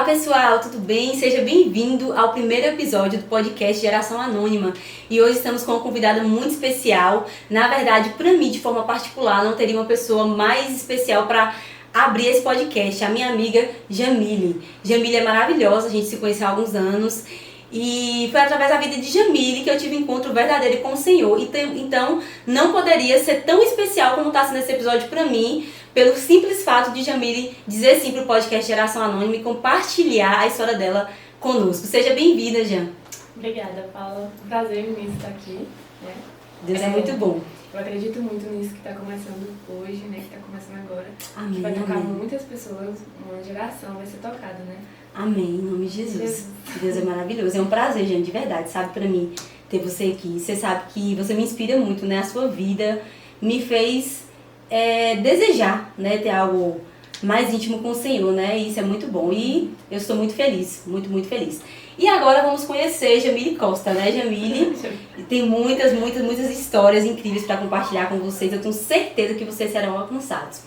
pessoal, tudo bem? Seja bem-vindo ao primeiro episódio do podcast Geração Anônima. E hoje estamos com uma convidada muito especial. Na verdade, para mim, de forma particular, não teria uma pessoa mais especial para abrir esse podcast, a minha amiga Jamile. Jamile é maravilhosa, a gente se conheceu há alguns anos. E foi através da vida de Jamile que eu tive um encontro verdadeiro com o Senhor. Então, não poderia ser tão especial como está sendo esse episódio para mim, pelo simples fato de Jamile dizer sim para o podcast Geração Anônima e compartilhar a história dela conosco. Seja bem-vinda, Jam. Obrigada, Paula. Um prazer imenso estar aqui. Né? Deus é muito bom. Eu acredito muito nisso que está começando hoje, né? Que está começando agora. Amém, que vai tocar amém. muitas pessoas, uma geração vai ser tocada, né? Amém, em nome de Jesus. Deus é maravilhoso. É um prazer, gente, de verdade, sabe, pra mim, ter você aqui. Você sabe que você me inspira muito, né? A sua vida me fez desejar, né? Ter algo mais íntimo com o Senhor, né? E isso é muito bom. E eu estou muito feliz, muito, muito feliz. E agora vamos conhecer Jamile Costa, né, Jamile? Tem muitas histórias incríveis pra compartilhar com vocês. Eu tenho certeza que vocês serão alcançados.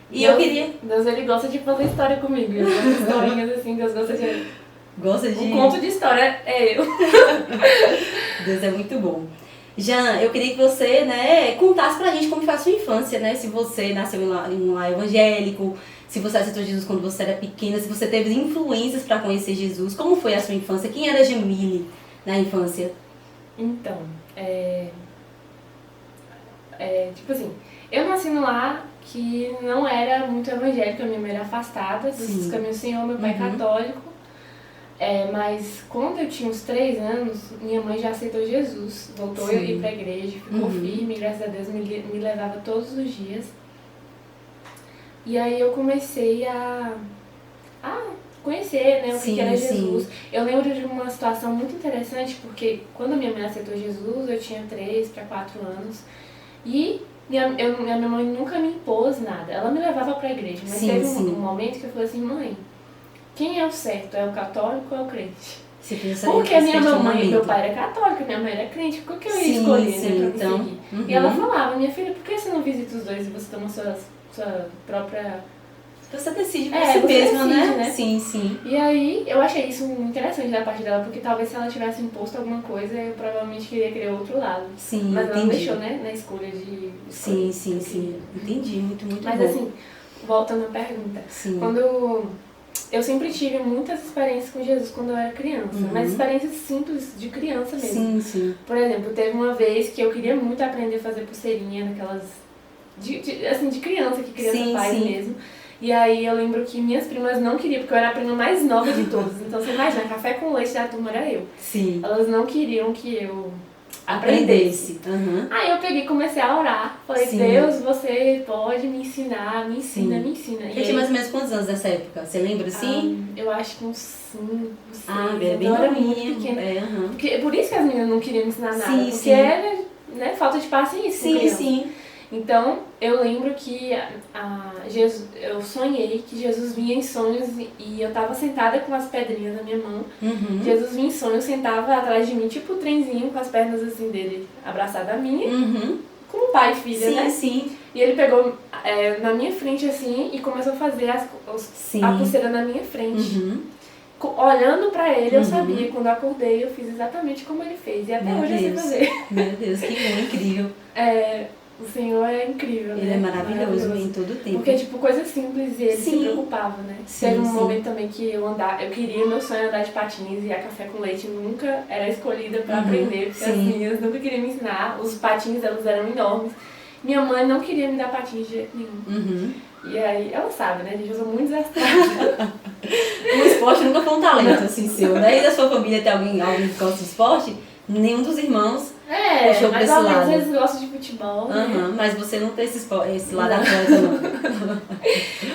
E eu queria... Deus, ele gosta de fazer história comigo. Eu gosto de historinhas assim, Deus gosta de... Gosta de... Um conto de história é eu. Deus é muito bom. Jan, eu queria que você, né, contasse pra gente como foi a sua infância, né? Se você nasceu em um lar evangélico, se você aceitou Jesus quando você era pequena, se você teve influências pra conhecer Jesus. Como foi a sua infância? Quem era Jamile na infância? Então, tipo assim, eu nasci num lar que não era muito evangélica, minha mãe era afastada dos caminhos do Senhor, meu pai católico. Mas quando eu tinha uns 3 anos, minha mãe já aceitou Jesus, voltou a ir pra igreja, ficou firme, graças a Deus me levava todos os dias. E aí eu comecei a conhecer, né, o que era Jesus. Eu lembro de uma situação muito interessante, porque quando minha mãe aceitou Jesus, eu tinha 3 para 4 anos, e minha mãe nunca me impôs nada, ela me levava pra igreja, mas teve um momento que eu falei assim, mãe, quem é o certo? É o católico ou é o crente? Porque minha mamãe e meu pai era católico, minha mãe era crente, por que eu ia escolher pra me seguir? E ela falava, minha filha, por que você não visita os dois e você toma sua própria... Você decide por si mesma, né? Sim. E aí, eu achei isso interessante da parte dela, porque talvez se ela tivesse imposto alguma coisa, eu provavelmente queria querer outro lado. Sim, mas ela não entendi. deixou, né, na escolha de... Sim. Entendi, muito mas bom. Assim, voltando à pergunta. Sim. Quando... Eu sempre tive muitas experiências com Jesus quando eu era criança, mas experiências simples de criança mesmo. Sim. Por exemplo, teve uma vez que eu queria muito aprender a fazer pulseirinha, naquelas... de criança, que criança faz mesmo. E aí eu lembro que minhas primas não queriam, porque eu era a prima mais nova de todas. Então você imagina, café com leite da turma era eu. Sim. Elas não queriam que eu aprendesse. Aí eu peguei e comecei a orar. Falei, Deus, você pode me ensinar, me ensina. Você tinha mais ou menos quantos anos nessa época? Você lembra assim? Eu acho que uns 5, 6. Bem eu era muito pequena. Porque, por isso que as meninas não queriam me ensinar nada. Porque era, né, falta de paciência. Sim. Então, eu lembro que eu sonhei que Jesus vinha em sonhos e eu tava sentada com as pedrinhas na minha mão. Jesus vinha em sonhos, sentava atrás de mim, tipo o trenzinho, com as pernas assim dele abraçada a minha, como pai e filha, né? Sim. E ele pegou na minha frente assim e começou a fazer a pulseira na minha frente. Olhando pra ele, eu sabia, quando eu acordei, eu fiz exatamente como ele fez. E até hoje eu sei fazer. Meu Deus, que bom, incrível. O Senhor é incrível, Ele né? é maravilhoso em todo o tempo. Porque, tipo, coisas simples e ele se preocupava, né? Teve um momento também que eu queria, meu sonho era andar de patins e a café com leite nunca era escolhida pra aprender, porque as meninas nunca queriam me ensinar, os patins delas eram enormes. Minha mãe não queria me dar patins de jeito nenhum. E aí, ela sabe, né? A gente usa muito desastrado. O esporte nunca foi um talento, assim, seu, né? E da sua família tem alguém que gosta de esporte? Nenhum dos irmãos puxou pra mas esse lado. Às vezes gostam de futebol, né? Mas você não tem esse lado atleta, não.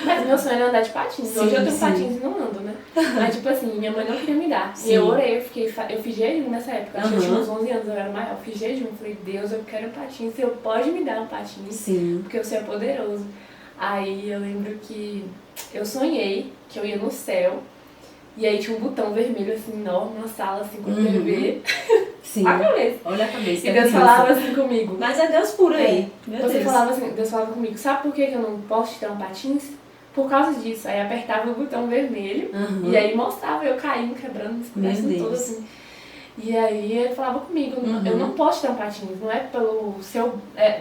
Mas meu sonho era andar de patins. Hoje eu tenho patins e não ando, né? Mas, tipo assim, minha mãe não queria me dar. E eu orei, eu fiz jejum nessa época. Acho que eu tinha uns 11 anos, eu era maior. Eu fiz jejum, falei, Deus, eu quero patins. Você pode me dar um patins? Porque o Senhor é poderoso. Aí eu lembro que eu sonhei que eu ia no céu. E aí tinha um botão vermelho, assim, enorme, na sala, assim, com o bebê. A cabeça. Olha a cabeça. E Deus falava assim comigo. Mas é Deus puro aí. Meu Deus. Deus falava comigo, sabe por que eu não posso te dar um patins? por causa disso. Aí apertava o botão vermelho e aí mostrava eu caindo, quebrando, escurrecendo todo assim. E aí ele falava comigo, eu não posso ter um patins, não é pelo seu,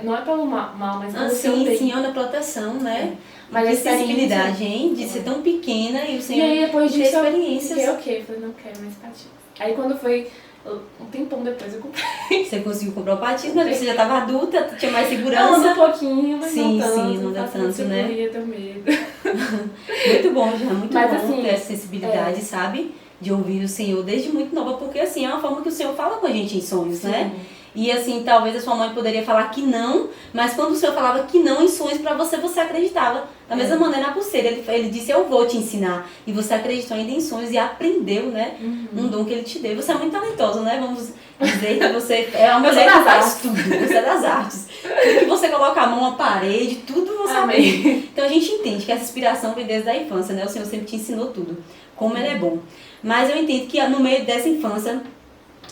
não é pelo mal, mas pelo seu bem. Sim, é uma proteção, né? Mas a sensibilidade, hein? De ser tão pequena e o Senhor e aí depois disso experiências. Eu falei, não quero mais patins. Aí quando foi um tempão depois eu comprei. Você conseguiu comprar o patins, mas você já estava adulta, tinha mais segurança. Não, um pouquinho, mas sim, não tanto. Sim, não deu tanto, né? Eu tenho medo. Muito bom, já, muito mas, bom assim, ter essa sensibilidade, sabe? De ouvir o Senhor desde muito nova, porque assim, é uma forma que o Senhor fala com a gente em sonhos, né? E assim, talvez a sua mãe poderia falar que não, mas quando o Senhor falava que não em sonhos pra você, você acreditava. Da mesma maneira na pulseira, ele disse, eu vou te ensinar. E você acreditou ainda em sonhos e aprendeu, né? Um dom que ele te deu. Você é muito talentosa, né? Vamos dizer que você é uma mulher que faz tudo. Você é das artes. Tudo que você coloca a mão na parede, tudo você aprende. Então a gente entende que essa inspiração vem desde a infância, né? O Senhor sempre te ensinou tudo. Como ele é bom. Mas eu entendo que no meio dessa infância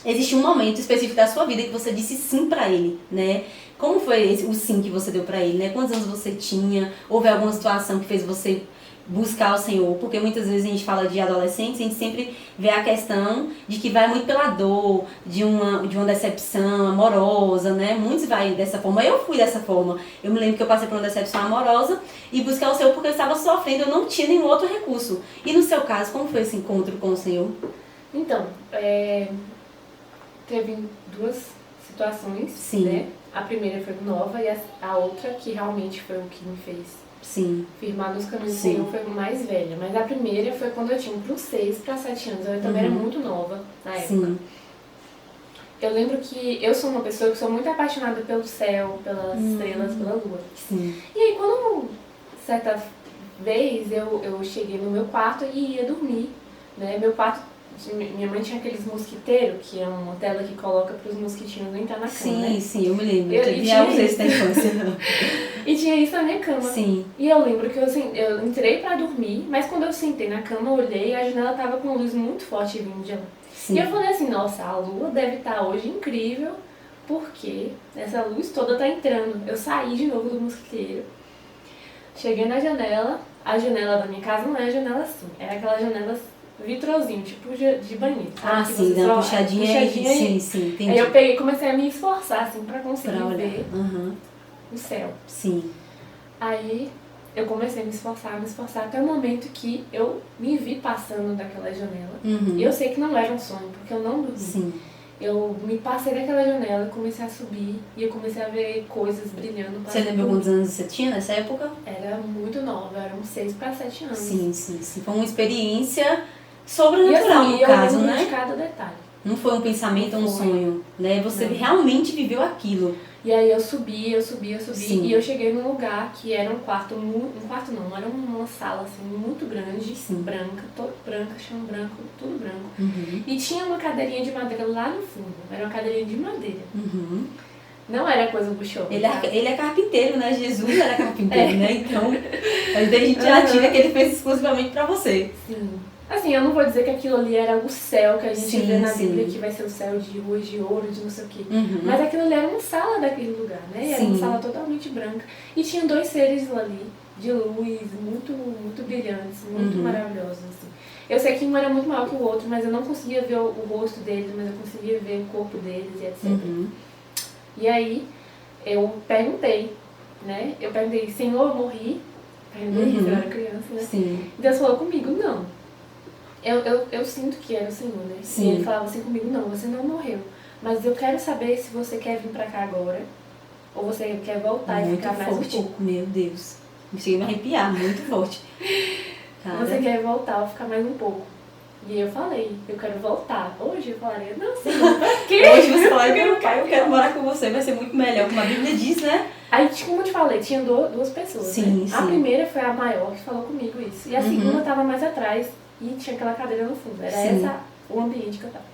existe um momento específico da sua vida que você disse sim pra ele, né? Como foi o sim que você deu pra ele, né? Quantos anos você tinha? Houve alguma situação que fez você buscar o Senhor? Porque muitas vezes a gente fala de adolescentes, a gente sempre vê a questão de que vai muito pela dor, de uma decepção amorosa, né? Muitos vai dessa forma. Eu fui dessa forma. Eu me lembro que eu passei por uma decepção amorosa e buscar o Senhor porque eu estava sofrendo, eu não tinha nenhum outro recurso. E no seu caso, como foi esse encontro com o Senhor? Então, teve duas situações, né? A primeira foi nova e a outra que realmente foi o que me fez firmar nos caminhos do Senhor foi mais velha. Mas a primeira foi quando eu tinha uns 6 para 7 anos. Eu também era muito nova na época. Eu lembro que eu sou uma pessoa que sou muito apaixonada pelo céu, pelas estrelas, pela lua. E aí quando certa vez eu cheguei no meu quarto e ia dormir, né? Meu quarto, minha mãe tinha aqueles mosquiteiros, que é uma tela que coloca para os mosquitinhos não entrar na cama, né? Sim, eu me lembro. Eu usei isso na infância. E tinha isso na minha cama. E eu lembro que eu entrei pra dormir, mas quando eu sentei na cama, eu olhei e a janela tava com uma luz muito forte vindo de lá. E eu falei assim, nossa, a lua deve estar hoje incrível, porque essa luz toda tá entrando. Eu saí de novo do mosquiteiro, cheguei na janela, a janela da minha casa não é janela assim, era aquela janela vitrozinho, tipo de banheiro. Sabe? Sim, dá uma puxadinha sim, entendi. Aí eu peguei e comecei a me esforçar, assim, pra conseguir ver o céu. Aí eu comecei a me esforçar até o momento que eu me vi passando daquela janela. E eu sei que não era um sonho, porque eu não dormi. Eu me passei daquela janela, comecei a subir e eu comecei a ver coisas brilhando. Você lembra quantos anos você tinha nessa época? Era muito nova, eram 6 para 7 anos. Sim. Foi uma experiência sobrenatural, no caso, né? De cada detalhe. Não foi um pensamento ou um sonho, né? Você realmente viveu aquilo. E aí eu subi e eu cheguei num lugar que era um quarto não, era uma sala assim muito grande, branca, toda branca, chão branco, tudo branco. E tinha uma cadeirinha de madeira lá no fundo, era uma cadeirinha de madeira. Não era coisa buchona. Ele é carpinteiro, né? Jesus era carpinteiro, né? Então, a gente já tira que ele fez exclusivamente pra você. Assim, eu não vou dizer que aquilo ali era o céu que a gente vê na Bíblia, que vai ser o céu de ruas de ouro, de não sei o quê. Mas aquilo ali era uma sala daquele lugar, né? Era uma sala totalmente branca. E tinha 2 seres ali, de luz, muito, muito brilhantes, muito maravilhosos, assim. Eu sei que um era muito maior que o outro, mas eu não conseguia ver o rosto deles, mas eu conseguia ver o corpo deles e etc. E aí, eu perguntei, né? Eu perguntei, Senhor, eu morri? Perguntei, eu era criança, né? Deus falou comigo, não. Eu sinto que era o Senhor, né? E ele falava assim comigo, não, você não morreu. Mas eu quero saber se você quer vir pra cá agora, ou você quer voltar e ficar mais um pouco. Meu Deus. Não cheguei a me arrepiar, muito forte. Você quer voltar ou ficar mais um pouco. E eu falei, eu quero voltar. Hoje eu falaria, não, Senhor, pra quê? Hoje você falaria, eu quero morar com você, vai ser muito melhor, como a Bíblia diz, né? Aí, como eu te falei, tinha 2 pessoas, né? A primeira foi a maior que falou comigo isso. E a segunda tava mais atrás. E tinha aquela cadeira no fundo, era esse o ambiente que eu tava.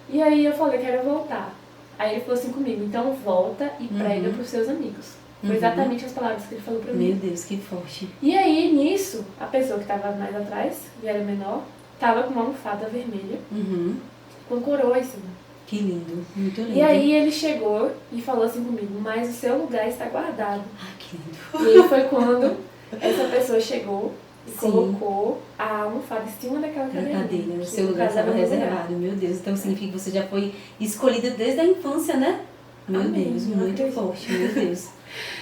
E aí eu falei, quero voltar. Aí ele falou assim comigo, então volta e prega pros seus amigos. Foi exatamente as palavras que ele falou pra mim. Meu Deus, que forte. E aí, nisso, a pessoa que tava mais atrás, que era menor, tava com uma almofada vermelha, com coroa em cima. Que lindo, muito lindo. E aí ele chegou e falou assim comigo, mas o seu lugar está guardado. Ah, que lindo. E aí foi quando essa pessoa chegou e Sim. colocou a almofada em cima daquela Na cadeira. cadeira, o seu lugar estava reservado, meu Deus. Então significa que você já foi escolhida desde a infância, né? Meu Amém, Deus, eu muito acredito. forte, meu Deus.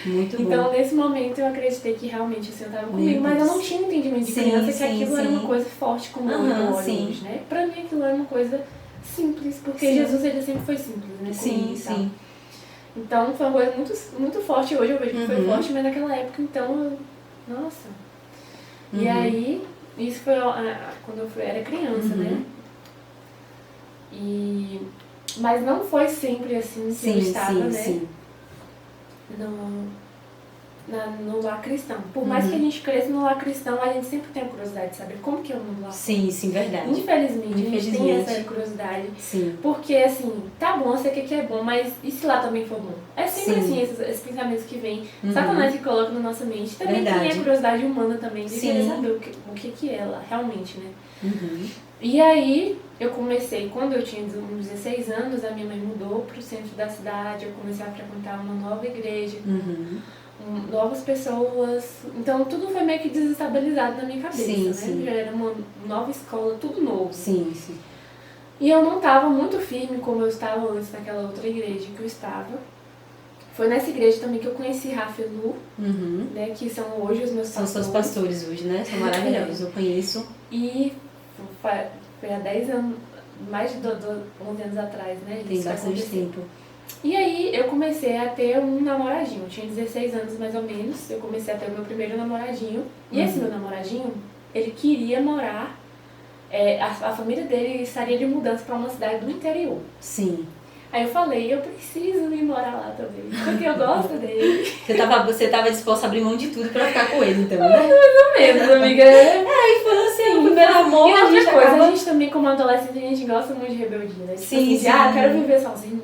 Muito bom. Então, nesse momento, eu acreditei que realmente o Senhor estava comigo, mas eu não tinha entendimento de Sim, criança que sim, aquilo era sim. uma coisa forte como eu Aham, olho sim. hoje, né? Pra mim, aquilo era uma coisa simples, porque Sim. Jesus, ele sempre foi simples, né? Sim, Comigo e tal. sim. Então, foi uma coisa muito, muito forte. Hoje eu vejo que foi Uhum. forte, mas naquela época, então, nossa. E Uhum. aí, isso foi quando eu era criança, né? Mas não foi sempre assim que eu estava, né? Sim. No lar cristão. Por mais que a gente cresça no lar cristão, a gente sempre tem a curiosidade de saber como que é o mundo lá. Sim, verdade. Infelizmente, a gente tem essa curiosidade. Sim. Porque, assim, tá bom, eu sei que aqui é bom, mas e se lá também for bom? É sempre Sim. assim, esses pensamentos que vêm. Satanás que coloca na nossa mente. Também Verdade. tem a curiosidade humana também de Sim. querer saber o que é ela, realmente, né? Uhum. E aí, eu comecei, quando eu tinha uns 16 anos, a minha mãe mudou pro centro da cidade, eu comecei a frequentar uma nova igreja. Novas pessoas, então tudo foi meio que desestabilizado na minha cabeça, né? Sim. Já era uma nova escola, tudo novo. Sim. E eu não estava muito firme como eu estava antes naquela outra igreja que eu estava. Foi nessa igreja também que eu conheci Rafa e Lu, né? Que são hoje os meus São pastores. seus pastores hoje, né? São maravilhosos, eu conheço. E foi há 10 anos, mais de 11 anos atrás, né? Tem Isso bastante aconteceu. tempo. E aí eu comecei a ter um namoradinho, eu tinha 16 anos mais ou menos, eu comecei a ter o meu primeiro namoradinho. E esse meu namoradinho, ele queria morar, a família dele estaria de mudança para uma cidade do interior. Sim. Aí eu falei, eu preciso ir morar lá também, porque eu gosto dele. Você tava disposta a abrir mão de tudo pra ficar com ele, então, né? Não mesmo, amiga. E foi assim, o primeiro amor, E a gente outra coisa, acaba... a gente também como adolescente, a gente gosta muito de rebeldia, né? Tipo Sim, assim, eu quero viver sozinha.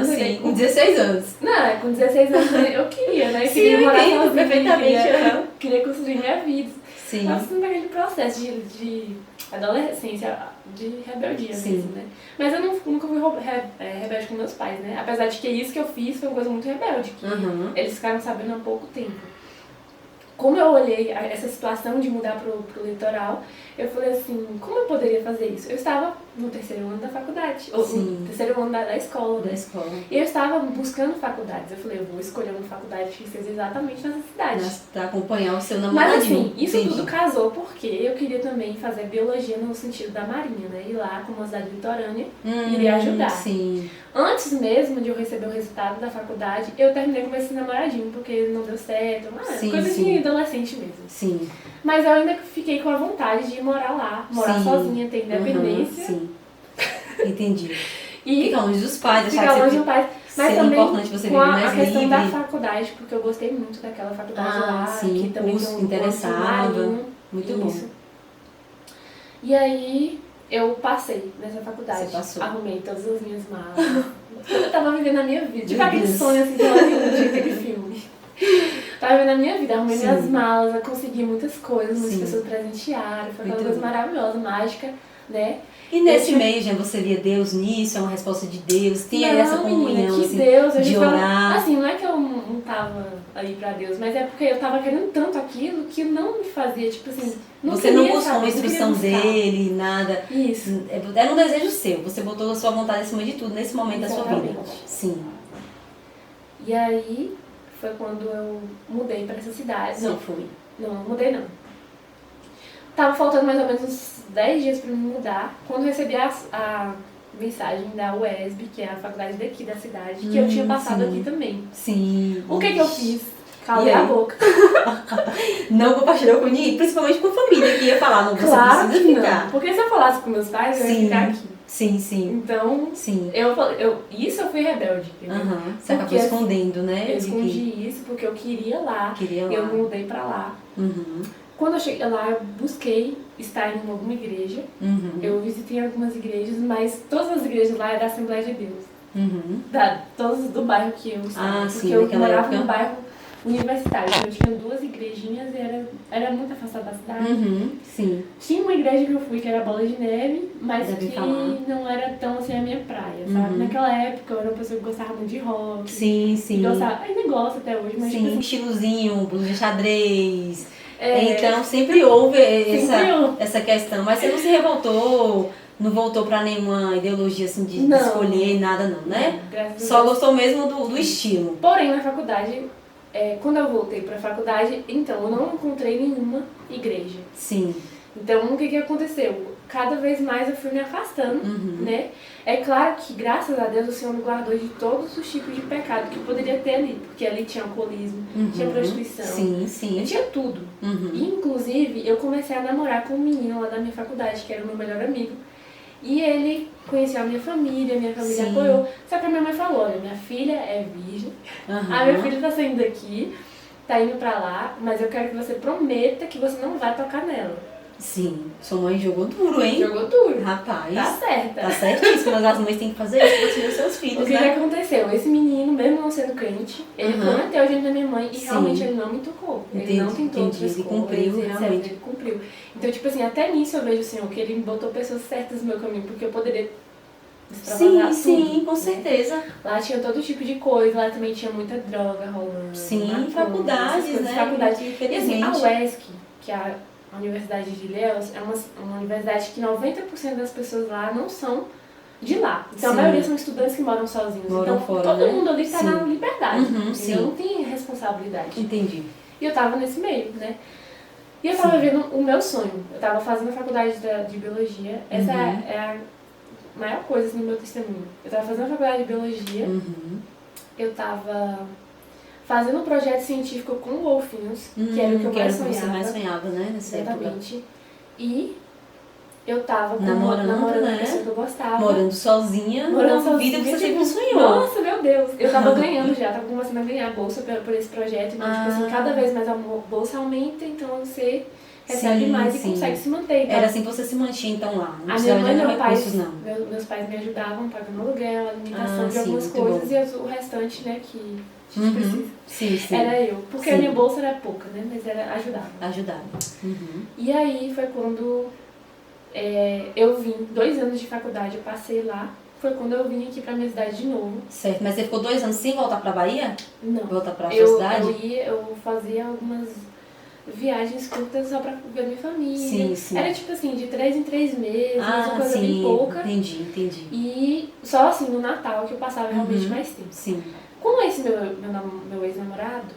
Sim, com 16 anos. Não, com 16 anos eu queria, né? Eu Sim, queria morar eu entendo sozinha, perfeitamente. queria construir minha vida. Sim. Passando naquele processo de adolescência, de rebeldia Sim. mesmo, né? Mas eu nunca fui rebelde com meus pais, né? Apesar de que isso que eu fiz foi uma coisa muito rebelde, que eles ficaram sabendo há pouco tempo. Como eu olhei essa situação de mudar pro litoral, eu falei assim, como eu poderia fazer isso? Eu estava no terceiro ano da faculdade, ou no terceiro ano da escola, né? E eu estava buscando faculdades. Eu falei, eu vou escolher uma faculdade que seja exatamente nessa cidade. Pra acompanhar o seu namoradinho. Mas assim, isso tudo casou porque eu queria também fazer biologia no sentido da marinha, né? Ir lá como uma cidade litorânea, iria ajudar. Sim. Antes mesmo de eu receber o resultado da faculdade, eu terminei com esse namoradinho, porque não deu certo, coisa de adolescente mesmo. Sim. Mas eu ainda fiquei com a vontade de morar lá, morar sozinha, ter independência. Sim. Entendi. E ficar longe dos pais, ficar longe dos pais. Mas também importante você com viver mais a questão livre. da faculdade, porque eu gostei muito daquela faculdade lá, sim, que também curso tem um interessava. marinho. Muito bom. Isso. E aí eu passei nessa faculdade. Você passou. Arrumei todas as minhas malas. Eu tava vivendo a minha vida. Tipo Meu aquele Deus. sonho assim de Hollywood, aquele filme. Tava vivendo a minha vida, arrumei Sim. minhas malas, eu consegui muitas coisas, muitas Sim. pessoas presentearam. Foi aquela Muito coisa bom. maravilhosa, mágica, né? E nesse meio, já você via Deus nisso, é uma resposta de Deus, tinha Não, essa menina, comunhão que assim, Deus, a de gente orar. fala, assim, não é que eu não tava aí pra Deus, mas é porque eu tava querendo tanto aquilo que não me fazia, tipo assim, não Você não queria buscou uma saber, não queria instrução buscar. dele, nada. Isso. Era um desejo seu, você botou a sua vontade acima de tudo nesse momento da sua vida. Exatamente. Sim. E aí foi quando eu mudei pra essa cidade. Não foi. Não mudei não. Tava faltando mais ou menos uns 10 dias pra me mudar, quando eu recebi a mensagem da UESB, que é a faculdade daqui da cidade, que eu tinha passado sim. aqui também. Sim. O que eu fiz? Calei E aí? a boca. Não compartilhou com ninguém, principalmente com a família que ia falar, não, você Claro precisa que ficar. não. Porque se eu falasse com meus pais, eu ia Sim. ficar aqui. Sim. Então, Sim. isso eu fui rebelde, entendeu? Você acabou Porque escondendo, né? Eu de que escondi isso porque eu queria lá. queria lá. Eu mudei pra lá. Quando eu cheguei lá, eu busquei estar em alguma igreja. Eu visitei algumas igrejas, mas todas as igrejas lá é da Assembleia de Deus. Todas do bairro que eu estava. Ah, porque sim, eu naquela morava época. num bairro universitário. Então, eu tinha 2 igrejinhas e era muito afastada da cidade. Sim. Tinha uma igreja que eu fui que era Bola de Neve, mas Deve que falar. não era tão assim a minha praia, sabe? Naquela época eu era uma pessoa que gostava muito de rock. Sim, sim. Ainda gosto até hoje, mas Sim, tipo assim, estilozinho, blusa de xadrez. Então sempre houve essa questão. Mas você não se revoltou, não voltou pra nenhuma ideologia assim de escolher nada não, né? Só gostou mesmo do estilo. Porém, na faculdade, quando eu voltei pra faculdade, então eu não encontrei nenhuma igreja. Sim. Então, o que aconteceu? Cada vez mais eu fui me afastando, né? É claro que, graças a Deus, o Senhor me guardou de todos os tipos de pecado que poderia ter ali. Porque ali tinha alcoolismo, tinha prostituição. Sim, sim. Tinha tudo. E, inclusive, eu comecei a namorar com um menino lá da minha faculdade, que era o meu melhor amigo. E ele conheceu a minha família apoiou. Só que a minha mãe falou, olha, minha filha é virgem, a minha filha tá saindo daqui, tá indo pra lá, mas eu quero que você prometa que você não vai tocar nela. Sim, sua mãe jogou duro, hein? Jogou duro. Rapaz. Tá certa. Tá certíssimo, mas as mães têm que fazer isso para os seus filhos, o que né? que aconteceu? Esse menino, mesmo não sendo crente, ele prometeu diante da minha mãe e realmente ele não me tocou. Ele não tentou outras coisas. Ele cumpriu, realmente. Ele cumpriu. Então, tipo assim, até nisso eu vejo, Senhor, que ele botou pessoas certas no meu caminho, porque eu poderia extravasar tudo. Sim, com certeza. Lá tinha todo tipo de coisa, lá também tinha muita droga rolando. Sim, faculdades, né? Faculdades. E assim, a Infelizmente. UESC, que é a Universidade de Ilhéus, é uma universidade que 90% das pessoas lá não são de lá. Então, a maioria são estudantes que moram sozinhos. Moram então, fora, todo né? mundo ali está na liberdade. Sim. Eu não tenho responsabilidade. Entendi. E eu tava nesse meio, né? E eu tava vendo o meu sonho. Eu tava fazendo a faculdade de biologia. Essa é a maior coisa assim, no meu testemunho. Eu tava fazendo a faculdade de biologia. Eu tava fazendo um projeto científico com golfinhos, que era o que eu mais sonhava. Você mais sonhava, né? Nessa Exatamente. E eu tava namorando uma né? pessoa que eu gostava. Morando sozinha, uma vida que você sempre sonhou. Nossa, meu Deus! Eu tava ganhando já, tava começando a ganhar bolsa por esse projeto. Então, tipo assim, cada vez mais a bolsa aumenta, então você recebe mais e consegue se manter. Então, era assim que você se mantinha então lá? Não a minha mãe e não. meus pais me ajudavam pagando aluguel, alimentação de algumas coisas e o restante, né, que a gente precisa. Sim. Era eu. Porque a minha bolsa era pouca, né? Mas ajudava. Ajudava. E aí foi quando eu vim, 2 anos de faculdade, eu passei lá. Foi quando eu vim aqui pra minha cidade de novo. Certo, mas você ficou 2 anos sem voltar pra Bahia? Não. Voltar pra sua cidade? Eu fazia algumas viagens curtas só pra ver minha família. Sim. Era tipo assim, de 3 em 3 meses, uma coisa bem pouca. Entendi. E só assim, no Natal que eu passava realmente mais tempo. Sim. Com esse meu ex-namorado,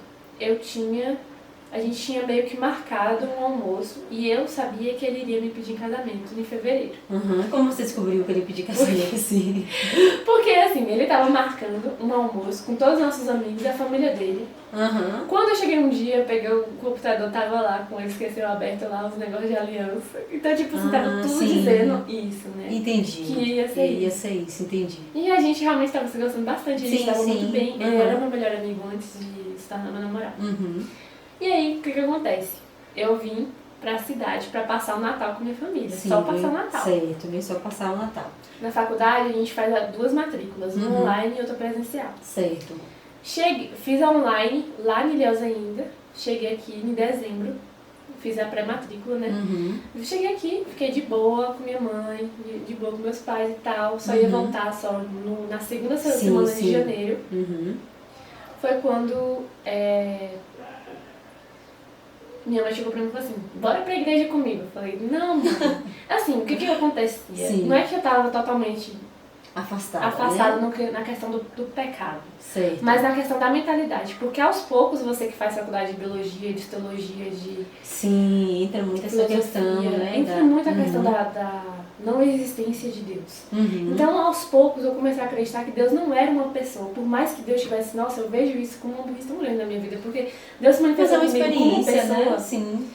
a gente tinha meio que marcado um almoço e eu sabia que ele iria me pedir em casamento em fevereiro. Como você descobriu que ele pediu casamento assim? Porque assim, ele tava marcando um almoço com todos os nossos amigos e a família dele. Quando eu cheguei um dia, eu peguei o computador, tava lá com ele, esqueceu aberto lá os negócios de aliança. Então, tipo assim, tava tudo dizendo isso, né? Entendi. Que ia ser isso, entendi. E a gente realmente tava se gostando bastante, a gente tava muito bem. Ele era meu melhor amigo antes de se tornar meu namorado. E aí, o que acontece? Eu vim pra cidade pra passar o Natal com minha família. Só passar o Natal. Certo, vem só passar o Natal. Na faculdade, a gente faz 2 matrículas, uma online e outra presencial. Certo. Fiz a online lá em Ilhéus ainda. Cheguei aqui em dezembro. Fiz a pré-matrícula, né? Cheguei aqui, fiquei de boa com minha mãe, de boa com meus pais e tal. Só ia voltar só na segunda semana de janeiro. Foi quando minha mãe chegou pra mim e falou assim, bora pra igreja comigo. Eu falei, não, mãe. Assim, o que acontecia? Não é que eu tava totalmente afastada né? na questão do pecado. Certo. Mas na questão da mentalidade. Porque aos poucos, você que faz faculdade de biologia, de teologia, de... Sim, entra muito essa questão, né? Entra muito a questão da não existência de Deus. Então, aos poucos, eu comecei a acreditar que Deus não era uma pessoa. Por mais que Deus tivesse, nossa, eu vejo isso como uma burrice tão grande na minha vida. Porque Deus se manifestou comigo como uma pessoa, né? Sim.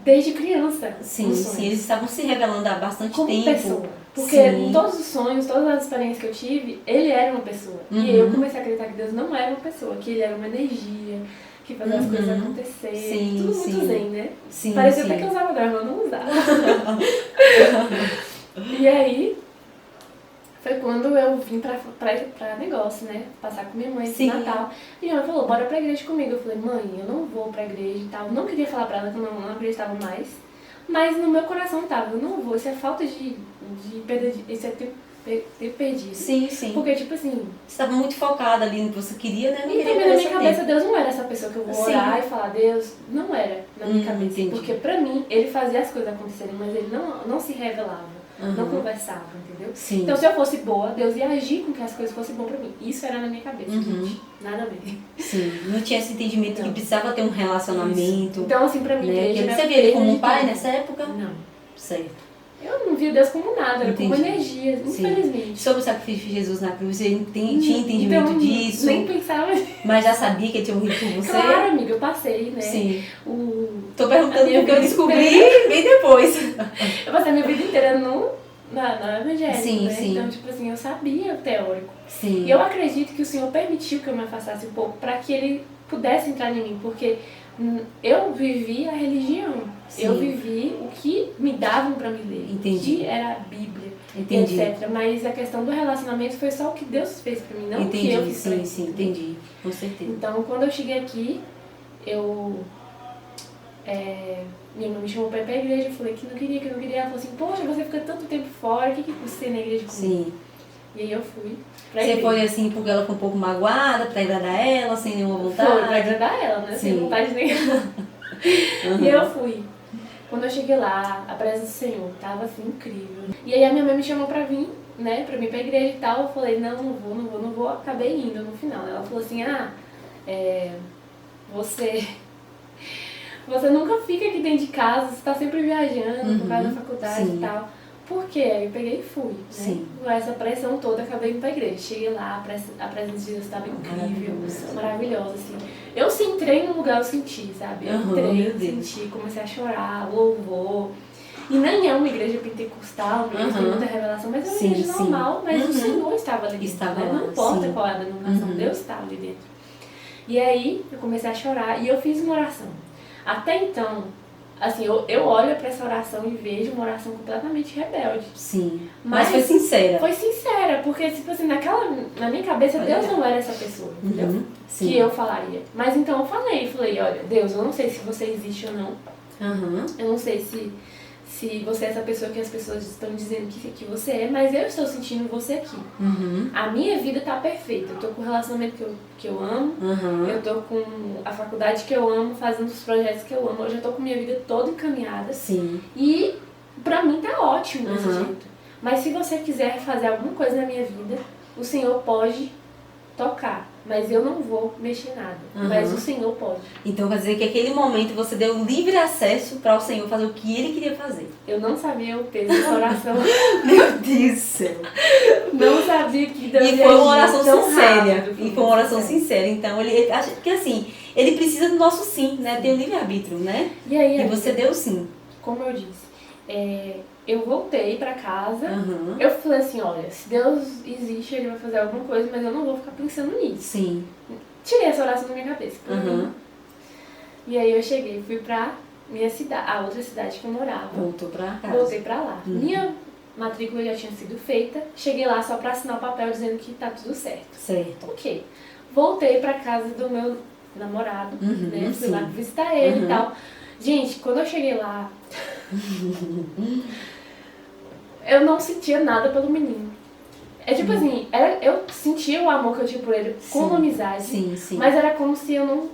Desde criança. Sim, eles estavam se revelando há bastante como tempo. Pessoa. Porque em todos os sonhos, todas as experiências que eu tive, ele era uma pessoa. E eu comecei a acreditar que Deus não era uma pessoa, que ele era uma energia, que fazia as coisas acontecerem. Tudo muito zen, né? Parecia até que eu usava droga, mas eu não usava. E aí, foi quando eu vim pra negócio, né? Passar com minha mãe esse Sim. Natal. E minha mãe falou, bora pra igreja comigo. Eu falei, mãe, eu não vou pra igreja e tal. Não queria falar pra ela que eu não acreditava mais. Mas no meu coração tava, eu não vou. Isso é falta de perda, isso é ter perdido. Sim, sim. Porque, tipo assim... Você estava muito focada ali no que você queria, né? Não E queria também na minha perder cabeça, seu Deus não era essa pessoa que eu vou Sim. orar e falar, Deus, não era na minha cabeça. entendi. Porque pra mim, ele fazia as coisas acontecerem, mas ele não se revelava, não Uhum. conversava, entendeu? Sim. Então se eu fosse boa, Deus ia agir com que as coisas fossem boas pra mim. Isso era na minha cabeça, Uhum. gente. Nada a ver. Sim. Não tinha esse entendimento Não. que precisava ter um relacionamento. Então assim, pra mim, Né? igreja era Você via ele como um perda de pai tempo. nessa época? Não. Certo. Eu não via Deus como nada, era como Entendi. energia, Sim. infelizmente. Sobre o sacrifício de Jesus na cruz, você tinha entendimento Então, disso? Nem pensava. Mas já sabia que ele tinha morrido por você? Claro, amiga, eu passei, né? Sim. Tô A perguntando minha porque eu vida descobri bem depois. Eu passei a minha vida inteira no evangélico, Sim, né? sim. Então, tipo assim, eu sabia o teórico. Sim. E eu acredito que o Senhor permitiu que eu me afastasse um pouco para que Ele pudesse entrar em mim, porque eu vivi a religião. Sim. Eu vivi o que me davam para me ler, Entendi. o que era a Bíblia, Entendi. etc. Mas a questão do relacionamento foi só o que Deus fez para mim, não o que eu Entendi, fiz pra sim, ele. sim, entendi. Com certeza. Então, quando eu cheguei aqui, minha mãe me chamou pra ir pra igreja, eu falei que não queria. Ela falou assim, poxa, você fica tanto tempo fora, o que custa ir na igreja comigo? Sim. E aí eu fui pra Você igreja. foi assim porque ela ficou um pouco magoada, pra agradar ela, sem nenhuma vontade? Foi, pra agradar ela, né? Sem Sim. vontade nenhuma. Uhum. E eu fui. Quando eu cheguei lá, a presença do Senhor tava assim, incrível. E aí a minha mãe me chamou pra vir, né, pra mim ir pra igreja e tal. Eu falei, não vou. Acabei indo no final. Ela falou assim, você nunca fica aqui dentro de casa, você tá sempre viajando por causa da faculdade Sim. e tal. Por quê? Aí eu peguei e fui, né? Sim. Com essa pressão toda, acabei indo pra igreja. Cheguei lá, a presença de Deus estava incrível, maravilhosa, assim. Eu se entrei num lugar, eu senti, sabe? Eu entrei, meu Deus. senti, comecei a chorar, louvor. E nem é uma igreja pentecostal, uma igreja que tem muita revelação, mas é uma Sim, igreja sim. normal, mas o Senhor estava ali dentro, Estava né? lá, Não importa sim. qual é a denominação, Deus estava ali dentro. E aí, eu comecei a chorar e eu fiz uma oração. Até então, assim, eu olho pra essa oração e vejo uma oração completamente rebelde. Sim. Mas foi sincera. Foi sincera, porque, tipo assim, na minha cabeça, Deus não era essa pessoa, entendeu? Sim. Que eu falaria. Mas então eu falei, olha, Deus, eu não sei se você existe ou não. Uhum. Eu não sei se você é essa pessoa que as pessoas estão dizendo que você é, mas eu estou sentindo você aqui. Uhum. A minha vida tá perfeita. Eu tô com o relacionamento que eu amo, Uhum. eu tô com a faculdade que eu amo, fazendo os projetos que eu amo. Eu já tô com minha vida toda encaminhada. Sim. E pra mim tá ótimo desse Uhum. jeito. Mas se você quiser fazer alguma coisa na minha vida, o Senhor pode tocar. Mas eu não vou mexer em nada. Uhum. Mas o Senhor pode. Então quer dizer que naquele momento você deu livre acesso para o Senhor fazer o que Ele queria fazer. Eu não sabia o peso dessa oração. Meu Deus do céu. Não sabia que Deus E ia foi uma agir oração tão sincera. rápido. E foi uma oração sincera. Então ele acha que assim, ele precisa do nosso sim, né? Tem o livre-arbítrio, né? E aí, E você deu sim. como eu disse, eu voltei pra casa. Uhum. Eu falei assim, olha, se Deus existe, Ele vai fazer alguma coisa, mas eu não vou ficar pensando nisso. Sim. Tirei essa oração da minha cabeça. Uhum. E aí eu cheguei, fui pra minha cidade, a outra cidade que eu morava. Voltou pra casa. Voltei pra lá. Minha matrícula já tinha sido feita. Cheguei lá só pra assinar o papel dizendo que tá tudo certo. Certo. Ok. Voltei pra casa do meu namorado, né? Fui sim. lá visitar ele e tal. Gente, quando eu cheguei lá, eu não sentia nada pelo menino. É tipo assim, eu sentia o amor que eu tinha por ele como amizade. Sim, sim. Mas era como se eu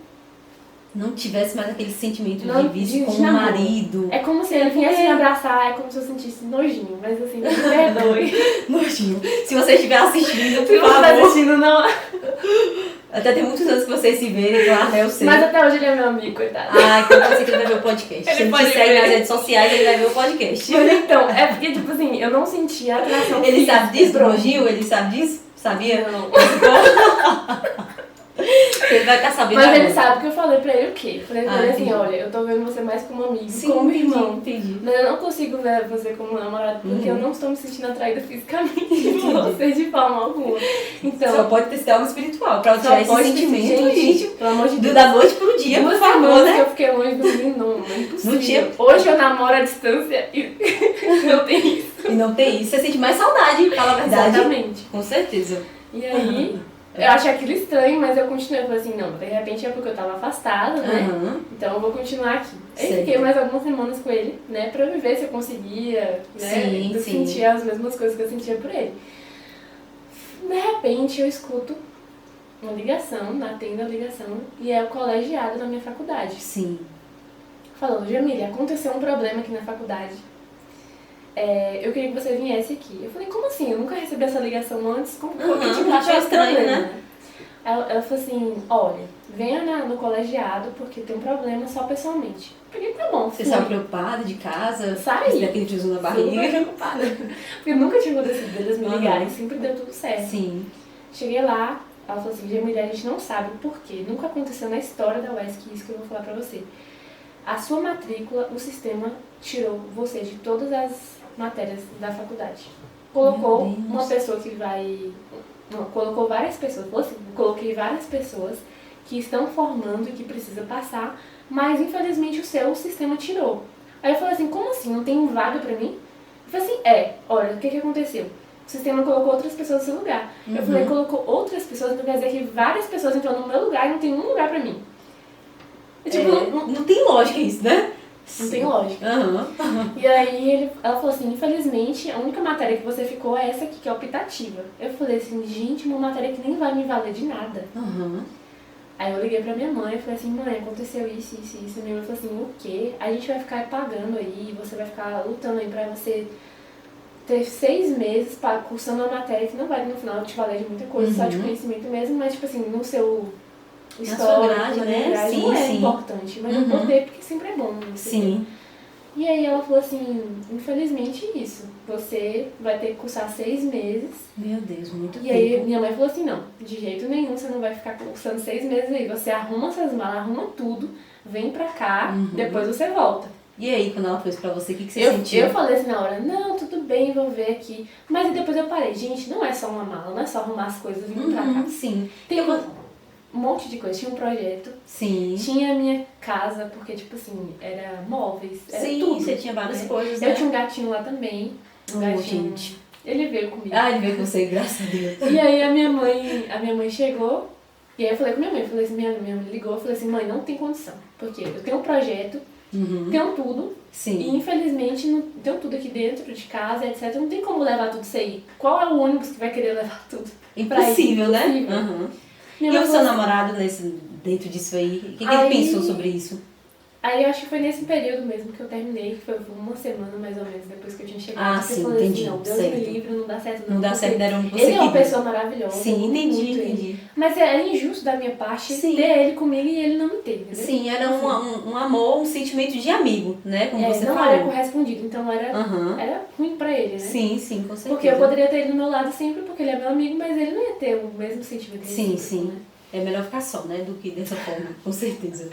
não tivesse mais aquele sentimento Não, de vício de como namoro. marido. É como se ele viesse me abraçar, é como se eu sentisse nojinho, mas assim, me perdoe. Nojinho. Se você estiver assistindo, Se por você tá favor. assistindo, não. Até tem muitos anos que vocês se verem, claro, né? Eu sei. Mas até hoje ele é meu amigo, coitado. Ah, então pode ser que ele vai ver o podcast. Ele Se ele pode te segue ver. nas redes sociais, ele vai ver o podcast. Mas então, é porque, tipo assim, eu não sentia atração Ele física. sabe disso, do nojinho? Ele sabe disso? Sabia? Não. Ele vai estar sabendo Mas agora. ele sabe que eu falei pra ele o quê? Falei pra ele assim, entendi. olha, eu tô vendo você mais como amigo, Sim, como irmão. entendi. Mas eu não consigo ver você como namorado, porque eu não estou me sentindo atraída fisicamente por você de forma alguma. Então, Só pode ter sido algo espiritual, pra só tirar esse pode ter sido, sentimento, gente, pelo amor de Deus. da noite pro dia, por Duas favor, semanas que né? eu fiquei longe do menino, não é impossível. Não tinha- Hoje eu namoro à distância e não tem isso. E não tem isso, você sente mais saudade, fala a verdade. Exatamente. Com certeza. E aí, eu achei aquilo estranho, mas eu continuei. Eu falei assim, não, de repente é porque eu tava afastada, né? Aham. Então eu vou continuar aqui. Aí Certo. fiquei mais algumas semanas com ele, né? Pra ver se eu conseguia, né? Sim, Eu sim. sentia as mesmas coisas que eu sentia por ele. De repente eu escuto uma ligação, atendo a ligação, e é o colegiado da minha faculdade. Sim. Falando, Jamília, aconteceu um problema aqui na faculdade. Eu queria que você viesse aqui. Eu falei, como assim? Eu nunca recebi essa ligação antes. Como que Aham, tipo de achou estranho, problema, né? Ela falou assim, olha, venha no colegiado porque tem um problema só pessoalmente. Eu falei, tá bom, Você fui. estava preocupada de casa? Saí. Daquele tiozinho na Super barriga? preocupada. Porque nunca tinha acontecido deles me Aham. ligarem, sempre deu tudo certo. Sim. Cheguei lá, ela falou assim, Jamília, a gente não sabe o porquê. Nunca aconteceu na história da UESC isso que eu vou falar pra você. A sua matrícula, o sistema tirou você de todas as matérias da faculdade. Colocou Meu Deus. uma pessoa que vai... Não, colocou várias pessoas. Falou assim, coloquei várias pessoas que estão formando e que precisa passar, mas infelizmente o sistema tirou. Aí eu falei assim, como assim? Não tem vaga pra mim? Eu falei assim, olha, o que aconteceu? O sistema colocou outras pessoas no seu lugar. Eu falei, colocou outras pessoas, não quer dizer que várias pessoas entram no meu lugar e não tem um lugar pra mim. E, tipo, Não tem lógica isso, né? não tem lógica. Aham. E aí ela falou assim, infelizmente, a única matéria que você ficou é essa aqui, que é optativa. Eu falei assim, gente, uma matéria que nem vai me valer de nada. Aham. Aí eu liguei pra minha mãe e falei assim, mãe, aconteceu isso. E minha mãe falou assim, o quê? A gente vai ficar pagando aí, você vai ficar lutando aí pra você ter 6 meses cursando uma matéria que não vai no final te valer de muita coisa, só de conhecimento mesmo, mas tipo assim, no seu sua histórico, grade, na né? minha grade, Sim, não é sim. importante, mas eu botei porque sempre é bom. Sim. E aí ela falou assim, infelizmente isso, você vai ter que cursar 6 meses. Meu Deus, muito E aí tempo. minha mãe falou assim, não, de jeito nenhum você não vai ficar cursando 6 meses aí, você arruma suas malas, arruma tudo, vem pra cá, depois você volta. E aí, quando ela fez pra você, o que você Eu sentiu? falei assim na hora, não, tudo bem, vou ver aqui. Mas aí depois eu parei, gente, não é só uma mala, não é só arrumar as coisas e vir pra cá. Sim. Tem um monte de coisa, tinha um projeto, Sim. tinha a minha casa, porque tipo assim, era móveis, era Sim, tudo. você tinha várias né? coisas, Eu né? tinha um gatinho lá também, um Oh, gatinho. gente. Ele veio comigo. Ah, ele veio com você, graças a Deus. E aí a minha mãe chegou, e aí eu falei com minha mãe, falei assim, minha mãe ligou, eu falei assim, mãe, não tem condição, porque eu tenho um projeto, tenho tudo, Sim. e infelizmente não tenho tudo aqui dentro de casa, etc. Não tem como levar tudo isso aí. Qual é o ônibus que vai querer levar tudo? Impossível, né? Impossível. Aham. Minha E mãe o seu falou assim, namorado dentro disso aí? O que ele Aí- pensou sobre isso? Aí eu acho que foi nesse período mesmo que eu terminei, que foi uma semana mais ou menos depois que eu tinha chegado. Ah, que eu sim, falei entendi, assim, não, Deus certo. me livre, não dá certo Não dá porque certo, deram você ele é uma que- pessoa maravilhosa. Sim, eu amo entendi, muito ele. entendi. Mas era injusto da minha parte Sim. ter ele comigo e ele não me ter, entendeu? Sim, era um amor, um sentimento de amigo, né? Como você não falou. era correspondido, então Aham. era ruim pra ele, né? Sim, sim, com certeza. Porque eu poderia ter ele do meu lado sempre porque ele é meu amigo, mas ele não ia ter o mesmo sentimento. Sim, recíproco, sim. Né? É melhor ficar só, né? Do que dessa forma, com certeza.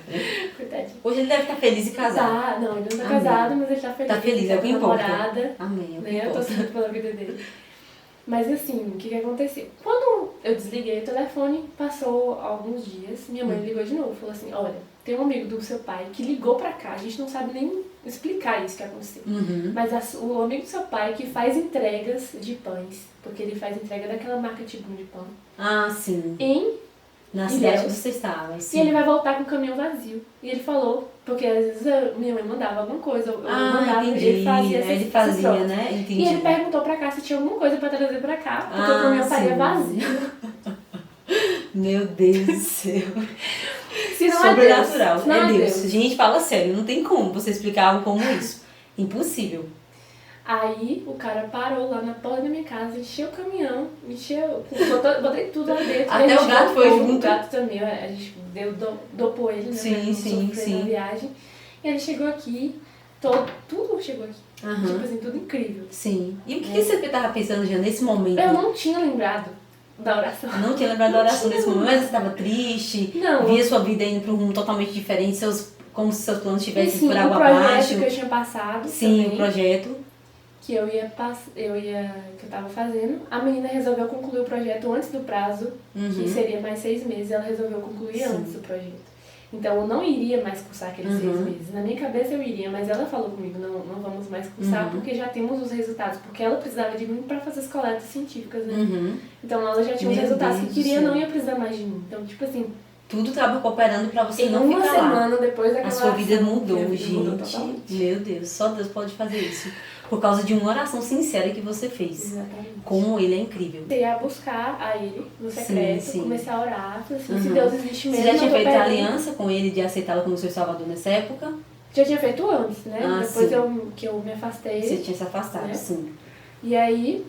Coitadinho. Hoje ele deve estar feliz e casado. Tá, não, ele não tá Amém. casado, mas ele tá feliz. Tá feliz, ele é o tá que com importa. namorada, Amém, é o que né? Eu tô importa. muito pela vida dele. Mas assim, o que aconteceu? Quando eu desliguei o telefone, passou alguns dias, minha mãe ligou de novo, falou assim, olha, tem um amigo do seu pai que ligou pra cá, a gente não sabe nem explicar isso que aconteceu. Mas o amigo do seu pai que faz entregas de pães, porque ele faz entrega daquela marca Tibum de pão, Ah, sim. em Na E cidade Deus. que você estava. E Sim. ele vai voltar com o caminhão vazio. E ele falou, porque às vezes minha mãe mandava alguma coisa, eu mandava, entendi. ele fazia Aí ele essas fazia, trocas. né? Entendi. E ele perguntou pra cá se tinha alguma coisa pra trazer pra cá, porque Ah, o caminhão estaria sim. vazio. Meu Deus do céu. Se não Sobrenatural. é Deus. Se não É Deus. Gente, fala sério. Não tem como você explicar algo como isso. Impossível. Aí o cara parou lá na porta da minha casa, encheu o caminhão, botei tudo lá dentro. Até E a gente o gato foi voltou, junto? O gato também, a gente dopou ele, né? Sim, pra não sim, sofrer sim. na viagem. E ele chegou aqui, tudo chegou aqui. Aham. Tipo assim, tudo incrível. Sim. E o que você estava pensando já nesse momento? Eu não tinha lembrado da oração. Não tinha lembrado da oração nesse momento, mas você estava triste, Não. via sua vida indo para um rumo totalmente diferente, como se seus planos estivessem Sim, por água o projeto abaixo. que eu tinha passado Sim, também, o projeto. que eu tava fazendo. A menina resolveu concluir o projeto antes do prazo, que seria mais 6 meses. Ela resolveu concluir antes do projeto. Então eu não iria mais cursar aqueles 6 meses. Na minha cabeça eu iria, mas ela falou comigo, não vamos mais cursar porque já temos os resultados. Porque ela precisava de mim para fazer as coletas científicas, né? Então ela já tinha os resultados que queria, não ia precisar mais de mim. Então, tipo assim... Tudo estava cooperando para você em não ficar lá. Uma semana depois daquela... A sua vida mudou, gente. Mudou, meu Deus, só Deus pode fazer isso. Por causa de uma oração sincera que você fez. Exatamente. Como ele é incrível. Comecei a buscar a ele no secreto, Sim. Comecei a orar, falei assim, se Deus existe mesmo, você já tinha feito a aliança com ele de aceitá-lo como seu salvador nessa época? Já tinha feito antes, né? Depois sim. que eu me afastei. Você tinha se afastado, né? sim. E aí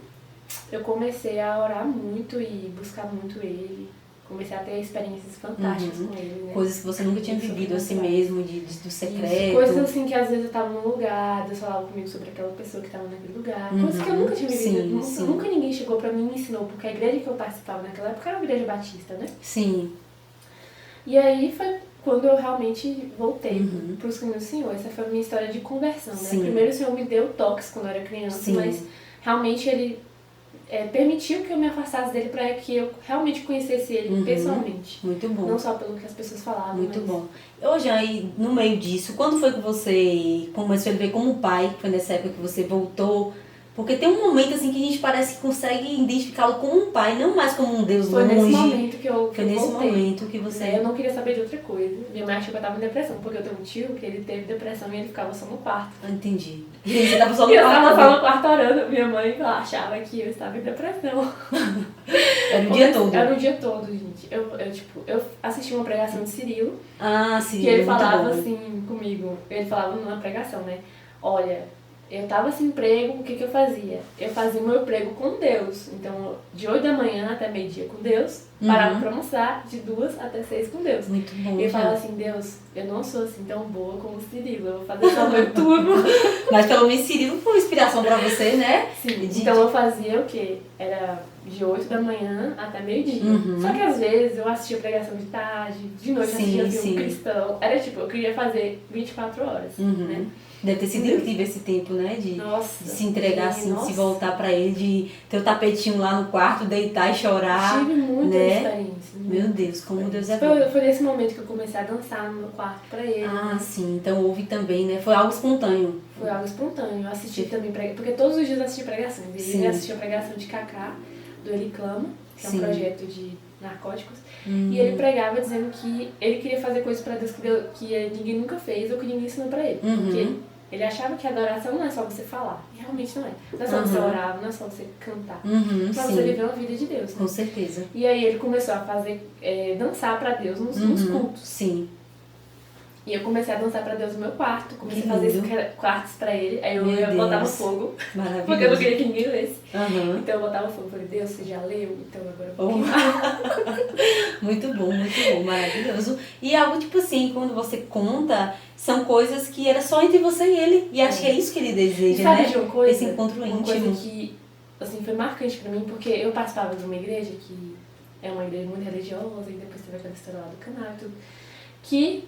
eu comecei a orar muito e buscar muito ele. Comecei a ter experiências fantásticas com ele, né? Coisas que você nunca tinha vivido assim mesmo, do secreto. Isso. Coisas assim que às vezes eu tava num lugar, Deus falava comigo sobre aquela pessoa que tava naquele lugar. Coisas que eu nunca tinha vivido. Nunca ninguém chegou pra mim e me ensinou, porque a igreja que eu participava naquela época era uma igreja batista, né? Sim. E aí foi quando eu realmente voltei pros caminhos do Senhor. Essa foi a minha história de conversão, né? Primeiro o Senhor me deu toques quando eu era criança, mas realmente ele permitiu que eu me afastasse dele para que eu realmente conhecesse ele pessoalmente. Muito bom. Não só pelo que as pessoas falavam. Muito bom. Hoje aí, no meio disso, quando foi que você começou a ver como pai? Foi nessa época que você voltou? Porque tem um momento assim que a gente parece que consegue identificá-lo como um pai, não mais como um Deus longe. Foi nesse momento que eu Foi nesse voltei. momento que você... Eu não queria saber de outra coisa. Minha mãe achou que eu tava em depressão, porque eu tenho um tio que ele teve depressão e ele ficava só no quarto. Entendi. E você tava só no eu quarto? tava só no quarto orando. Minha mãe achava que eu estava em depressão. Era o dia todo? Era o dia todo, gente. Eu assisti uma pregação de Cirilo. Ah, sim. Que ele falava assim comigo. Ele falava numa pregação, né? Olha... Eu tava sem emprego, o que eu fazia? Eu fazia meu emprego com Deus. Então, de 8 da manhã até meio-dia com Deus, parava pra almoçar, de 2 até 6 com Deus. Muito bom. E eu falava assim, Deus, eu não sou assim tão boa como o Cirilo, eu vou fazer só meu turno. Mas pelo menos Cirilo foi inspiração pra você, né? Sim, então eu fazia o quê? Era de 8 da manhã até meio-dia. Só que às vezes eu assistia pregação de tarde, de noite eu assistia filme cristão. Era tipo, eu queria fazer 24 horas, né? Deve ter sido incrível esse tempo, né? De se entregar assim, de se voltar pra ele, de ter o tapetinho lá no quarto, deitar e chorar. Tive muita experiência. Meu Deus, como Deus é bom. Foi nesse momento que eu comecei a dançar no meu quarto pra ele. Ah, sim. Então houve também, né? Foi algo espontâneo. Foi algo espontâneo. Eu assisti também, porque todos os dias eu assisti pregações. E eu assisti a pregação de Cacá, do Ele Clama, que é um projeto de narcóticos. E ele pregava dizendo que ele queria fazer coisas pra Deus que ninguém nunca fez ou que ninguém ensinou pra ele. Porque ele achava que a adoração não é só você falar. E realmente não é. Não é só você orar, não é só você cantar. Mas você viver uma vida de Deus. Né? Com certeza. E aí ele começou a fazer, dançar pra Deus nos cultos. Sim. E eu comecei a dançar pra Deus no meu quarto. Comecei a fazer esses quartos pra ele. Aí eu botava fogo. Maravilhoso. Porque eu não queria que ninguém lesse. Então eu botava fogo. Falei, Deus, você já leu? Então agora eu vou queimar. Muito bom, maravilhoso. E algo tipo assim, quando você conta, são coisas que era só entre você e ele. E acho que é isso que ele deseja, sabe né? De uma coisa, esse encontro íntimo. Uma coisa que assim, foi marcante pra mim, porque eu participava de uma igreja que é uma igreja muito religiosa, e depois teve aquela história lá do canal e tudo. Que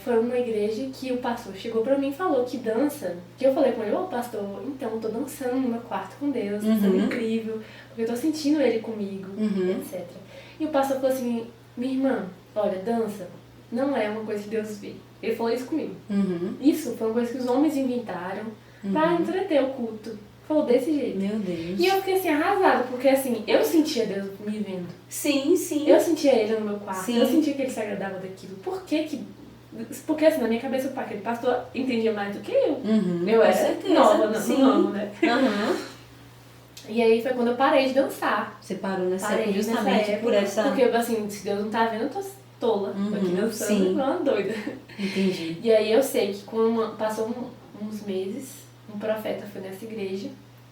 foi uma igreja que o pastor chegou pra mim e falou que dança. Que eu falei com ele, pastor, então eu tô dançando no meu quarto com Deus, dançando incrível, porque eu tô sentindo ele comigo, etc. E o pastor falou assim, minha irmã, olha, dança não é uma coisa que Deus vê. Ele falou isso comigo. Isso foi uma coisa que os homens inventaram pra entreter o culto. Falou desse jeito. Meu Deus. E eu fiquei assim, arrasada, porque assim, eu sentia Deus me vendo. Sim, sim. Eu sentia ele no meu quarto, sim. Eu sentia que ele se agradava daquilo. Porque assim, na minha cabeça, aquele pastor entendia mais do que eu. Eu era nova no ramo, né? E aí foi quando eu parei de dançar. Você parou nessa época justamente por essa... Porque assim, se Deus não tá vendo, eu tô tola. Tô aqui dançando igual uma doida. Entendi. E aí eu sei que quando passou uns meses, um profeta foi nessa igreja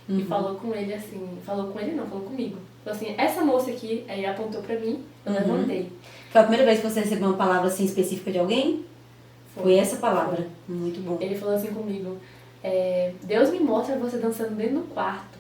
e falou com ele assim, falou comigo. Falou assim, essa moça aqui, aí apontou pra mim, eu levantei. Foi a primeira vez que você recebeu uma palavra assim específica de alguém? Foi essa palavra. Foi. Muito bom. Ele falou assim comigo, Deus me mostra você dançando dentro do quarto.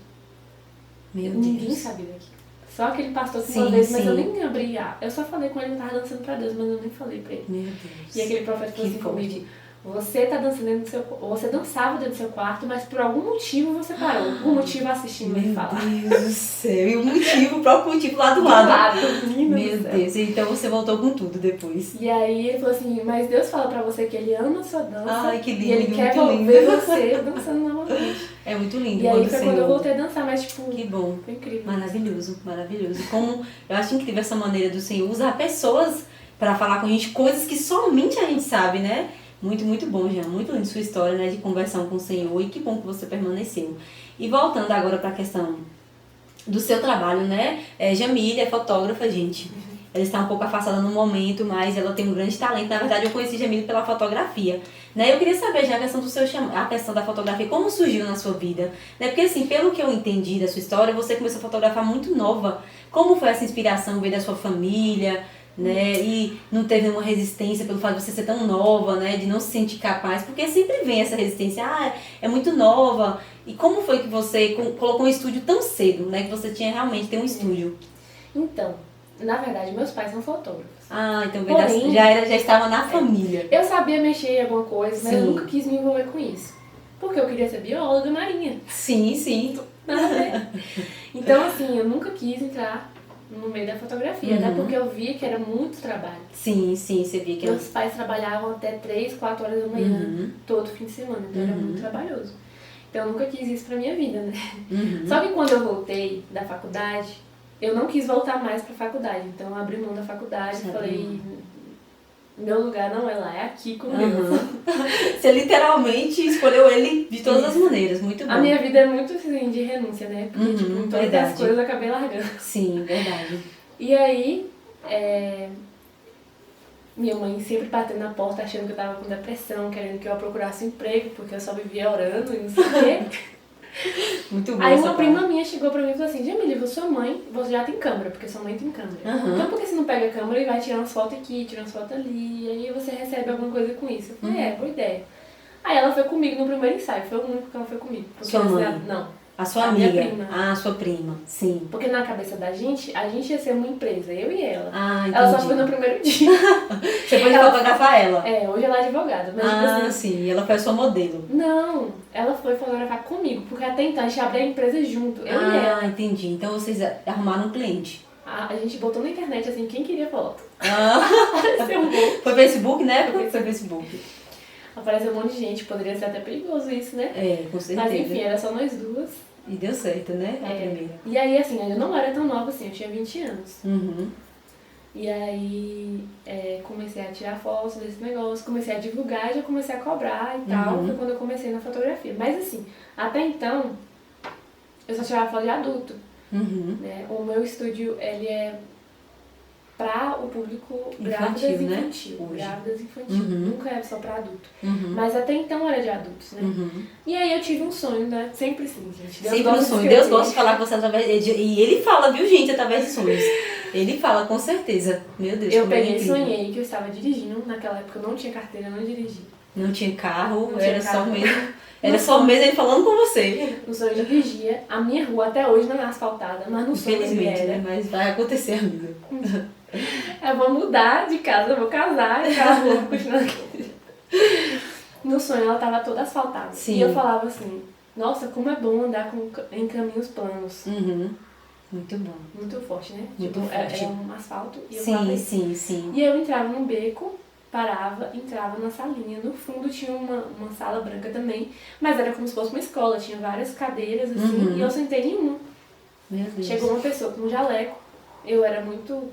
Meu Ninguém Deus. sabia daquilo. Só aquele pastor que Sim, uma vez, mas sim. eu nem abri. Eu só falei com ele que tava dançando pra Deus, mas eu nem falei pra ele. Meu Deus. E aquele profeta falou assim comigo: você tá dançando dentro do seu, você dançava dentro do seu quarto, mas por algum motivo você parou. Por motivo assistindo ele falar. Meu Deus do céu. E o motivo, o próprio motivo lá do lado. Meu Deus. Então você voltou com tudo depois. E aí ele falou assim, mas Deus fala pra você que ele ama a sua dança. Ai, que lindo, e ele quer muito ver lindo. você dançando novamente. É muito lindo. E aí foi o quando eu Senhor... voltei a dançar, mas tipo, Que bom. foi incrível. Maravilhoso, maravilhoso. Como eu acho incrível essa maneira do Senhor usar pessoas pra falar com a gente coisas que somente a gente sabe, né? Muito, muito bom, Jean. Muito lindo sua história, né, de conversão com o Senhor, e que bom que você permaneceu. E voltando agora para a questão do seu trabalho, né? Jamile é fotógrafa, gente. Ela está um pouco afastada no momento, mas ela tem um grande talento. Na verdade, eu conheci Jamile pela fotografia. Né? Eu queria saber já a questão do a questão da fotografia, como surgiu na sua vida? Né? Porque assim, pelo que eu entendi da sua história, você começou a fotografar muito nova. Como foi essa inspiração? Veio da sua família? Né? E não teve nenhuma resistência pelo fato de você ser tão nova, né? De não se sentir capaz, porque sempre vem essa resistência, é muito nova. E como foi que você colocou um estúdio tão cedo, né? Que você tinha realmente ter um estúdio? Então, na verdade, meus pais são fotógrafos. Então Porém, já estava na família. Eu sabia mexer em alguma coisa, mas Sim. eu nunca quis me envolver com isso. Porque eu queria ser bióloga marinha. Sim. Nada a ver. Então, assim, eu nunca quis entrar no meio da fotografia, até porque eu via que era muito trabalho. Sim, você via que era... Meus pais trabalhavam até 3, 4 horas da manhã, todo fim de semana, então era muito trabalhoso. Então eu nunca quis isso pra minha vida, né? Só que quando eu voltei da faculdade, eu não quis voltar mais pra faculdade, então eu abri mão da faculdade e falei, meu lugar não é lá, é aqui comigo. Você literalmente escolheu ele de todas as maneiras, muito bom. A minha vida é muito assim, de renúncia, né? Porque tipo, em todas as coisas eu acabei largando. Sim, verdade. E aí, minha mãe sempre batendo na porta, achando que eu tava com depressão, querendo que eu procurasse emprego, porque eu só vivia orando e não sei o quê. Muito bom. Aí uma prima minha chegou pra mim e falou assim, Jamile, sua mãe, você já tem câmera, porque sua mãe tem câmera. Então por que você não pega a câmera e vai tirar umas fotos aqui, tira umas fotos ali, e aí você recebe alguma coisa com isso? Eu falei, boa ideia. Aí ela foi comigo no primeiro ensaio, foi o único que ela foi comigo. Sua mãe? Não. A sua minha amiga? prima. Ah, sua prima, sim. Porque na cabeça da gente, a gente ia ser uma empresa, eu e ela. Entendi. Ela só foi no primeiro dia. Você pode fotografar ela? Hoje ela é advogada. Mas tipo assim, sim, ela foi a sua modelo. Não, ela foi fotografar comigo, porque até então a gente abriu a empresa junto, eu e ela. Entendi. Então vocês arrumaram um cliente. A gente botou na internet assim, quem queria foto. Apareceu um monte. Foi Facebook, né? Foi Facebook. Apareceu um monte de gente, poderia ser até perigoso isso, né? Com certeza. Mas enfim, era só nós duas. E deu certo, né? A primeira. E aí, assim, eu não era tão nova assim, eu tinha 20 anos. E aí, comecei a tirar fotos desse negócio, comecei a divulgar e já comecei a cobrar e tal. Foi quando eu comecei na fotografia. Mas assim, até então, eu só tirava foto de adulto. Né? O meu estúdio, ele é pra o público grávidas infantil, né? Grávidas infantil, nunca é só pra adulto. Mas até então era de adultos, né? E aí eu tive um sonho, né? Sempre sim, gente. Deus sempre um sonho. Deus gosta de falar com você através... E ele fala, viu, gente, através de sonhos. Ele fala, com certeza. Meu Deus, eu peguei e sonhei que eu estava dirigindo. Naquela época eu não tinha carteira, eu não dirigia. Não tinha carro, não era tinha só mesmo... Era só mesmo ele falando com você. No sonho eu dirigia. A minha rua até hoje não é asfaltada, mas no sonho infelizmente, era. né? Mas vai acontecer, amiga. Eu vou mudar de casa, eu vou casar e aquela rua vai continuar aqui. No sonho ela tava toda asfaltada. Sim. E eu falava assim, nossa, como é bom andar em caminhos planos. Muito bom. Muito forte, né? Muito tipo, forte. É um asfalto e eu falava isso. Sim. E eu entrava num beco, parava, entrava na salinha. No fundo tinha uma sala branca também, mas era como se fosse uma escola, tinha várias cadeiras assim, e eu sentei em uma. Meu Deus. Chegou uma pessoa com um jaleco, eu era muito...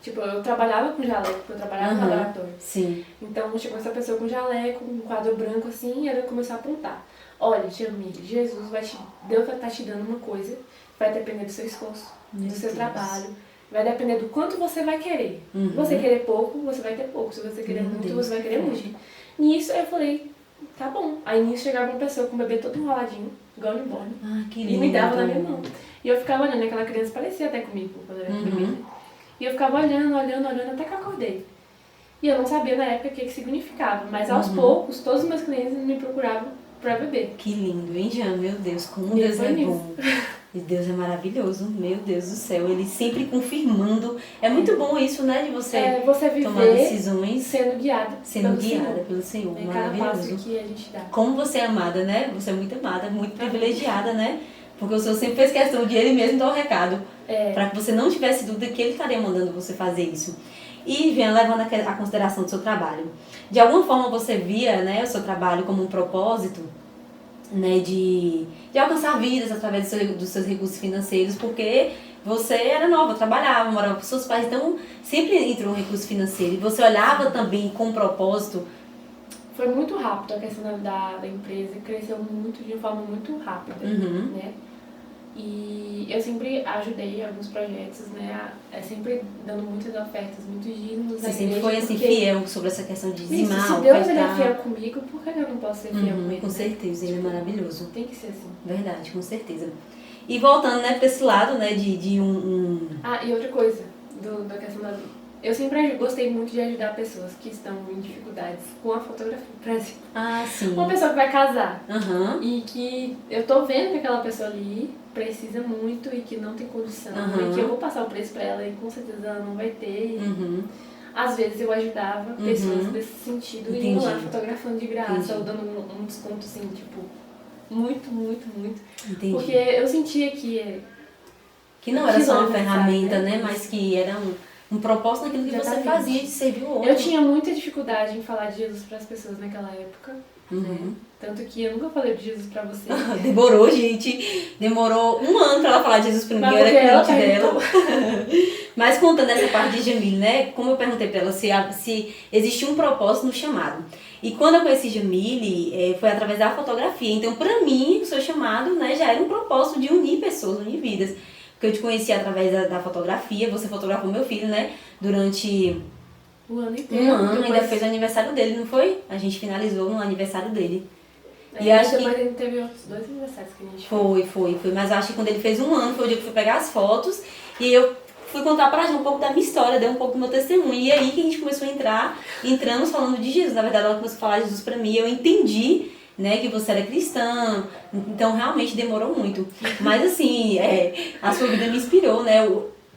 Tipo, eu trabalhava com jaleco, porque eu trabalhava no laboratório. Sim. Então chegou essa pessoa com jaleco, um quadro branco assim, e ela começou a apontar. Olha, Jamile, Deus vai estar te dando uma coisa, vai depender do seu esforço, do seu trabalho, vai depender do quanto você vai querer. Se você querer pouco, você vai ter pouco. Se você querer muito, você vai querer muito. Nisso eu falei, tá bom. Aí nisso chegava uma pessoa com o bebê todo enroladinho, igual newborn, que lindo. e me dava na minha mão. E eu ficava olhando, aquela criança parecia até comigo quando eu era bebê. E eu ficava olhando, até que eu acordei. E eu não sabia na época o que significava, mas aos poucos, todos os meus clientes me procuravam pra beber. Que lindo, hein, Jean? Meu Deus, como Deus é bom. E Deus é maravilhoso, meu Deus do céu, Ele sempre confirmando. É muito bom isso, né, de você, você viver tomar decisões sendo guiada pelo Senhor, em cada maravilhoso. passo que a gente dá. Como você é amada, né? Você é muito amada, muito privilegiada, né? Porque o Senhor sempre fez questão de Ele mesmo dar o recado. Para que você não tivesse dúvida que Ele estaria mandando você fazer isso. E venha levando a consideração do seu trabalho. De alguma forma você via, né, o seu trabalho como um propósito, né, de alcançar vidas através dos seus recursos financeiros, porque você era nova, trabalhava, morava com seus pais, então sempre entrou um recurso financeiro. E você olhava também com um propósito. Foi muito rápido a questão da empresa, cresceu muito, de uma forma muito rápida, né? E eu sempre ajudei alguns projetos, né? Sempre dando muitas ofertas, muitos dízimos. Você sempre foi assim, fiel sobre essa questão de dizimar, se Deus ele é fiel comigo, por que eu não posso ser fiel com ele? Com certeza, Ele é maravilhoso. Tem que ser assim. Verdade, com certeza. E voltando, né, para esse lado, né, de Ah, e outra coisa, da questão da... Eu sempre gostei muito de ajudar pessoas que estão em dificuldades com a fotografia, por exemplo. Ah, sim. Uma pessoa que vai casar e que eu tô vendo que aquela pessoa ali precisa muito e que não tem condição, e que eu vou passar o preço pra ela e com certeza ela não vai ter. Às vezes eu ajudava pessoas nesse sentido, indo lá fotografando de graça, ou dando um desconto assim, tipo, muito. Entendi. Porque eu sentia que não era só uma ferramenta, né? Mas que era um propósito naquilo que você fazia de servir o outro. Eu tinha muita dificuldade em falar de Jesus para as pessoas naquela época. Né? Tanto que eu nunca falei de Jesus pra você. Demorou, gente. Demorou 1 ano pra ela falar de Jesus pra mim. Eu era cliente dela. Mas contando essa parte de Jamile, né? Como eu perguntei pra ela se existia um propósito no chamado. E quando eu conheci Jamile, foi através da fotografia. Então, pra mim, o seu chamado, né, já era um propósito de unir pessoas, unir vidas. Porque eu te conheci através da fotografia. Você fotografou meu filho, né? Durante... Um ano inteiro. Ainda fez o aniversário dele, não foi? A gente finalizou no aniversário dele. E acho que ele teve outros 2 aniversários que a gente fez. Foi. Mas eu acho que quando ele fez 1 ano, foi o dia que eu fui pegar as fotos. E eu fui contar pra gente um pouco da minha história, dei um pouco do meu testemunho. E aí que a gente começou a entramos falando de Jesus. Na verdade, ela começou a falar de Jesus pra mim. Eu entendi, né, que você era cristã. Então, realmente demorou muito. Mas assim, a sua vida me inspirou, né?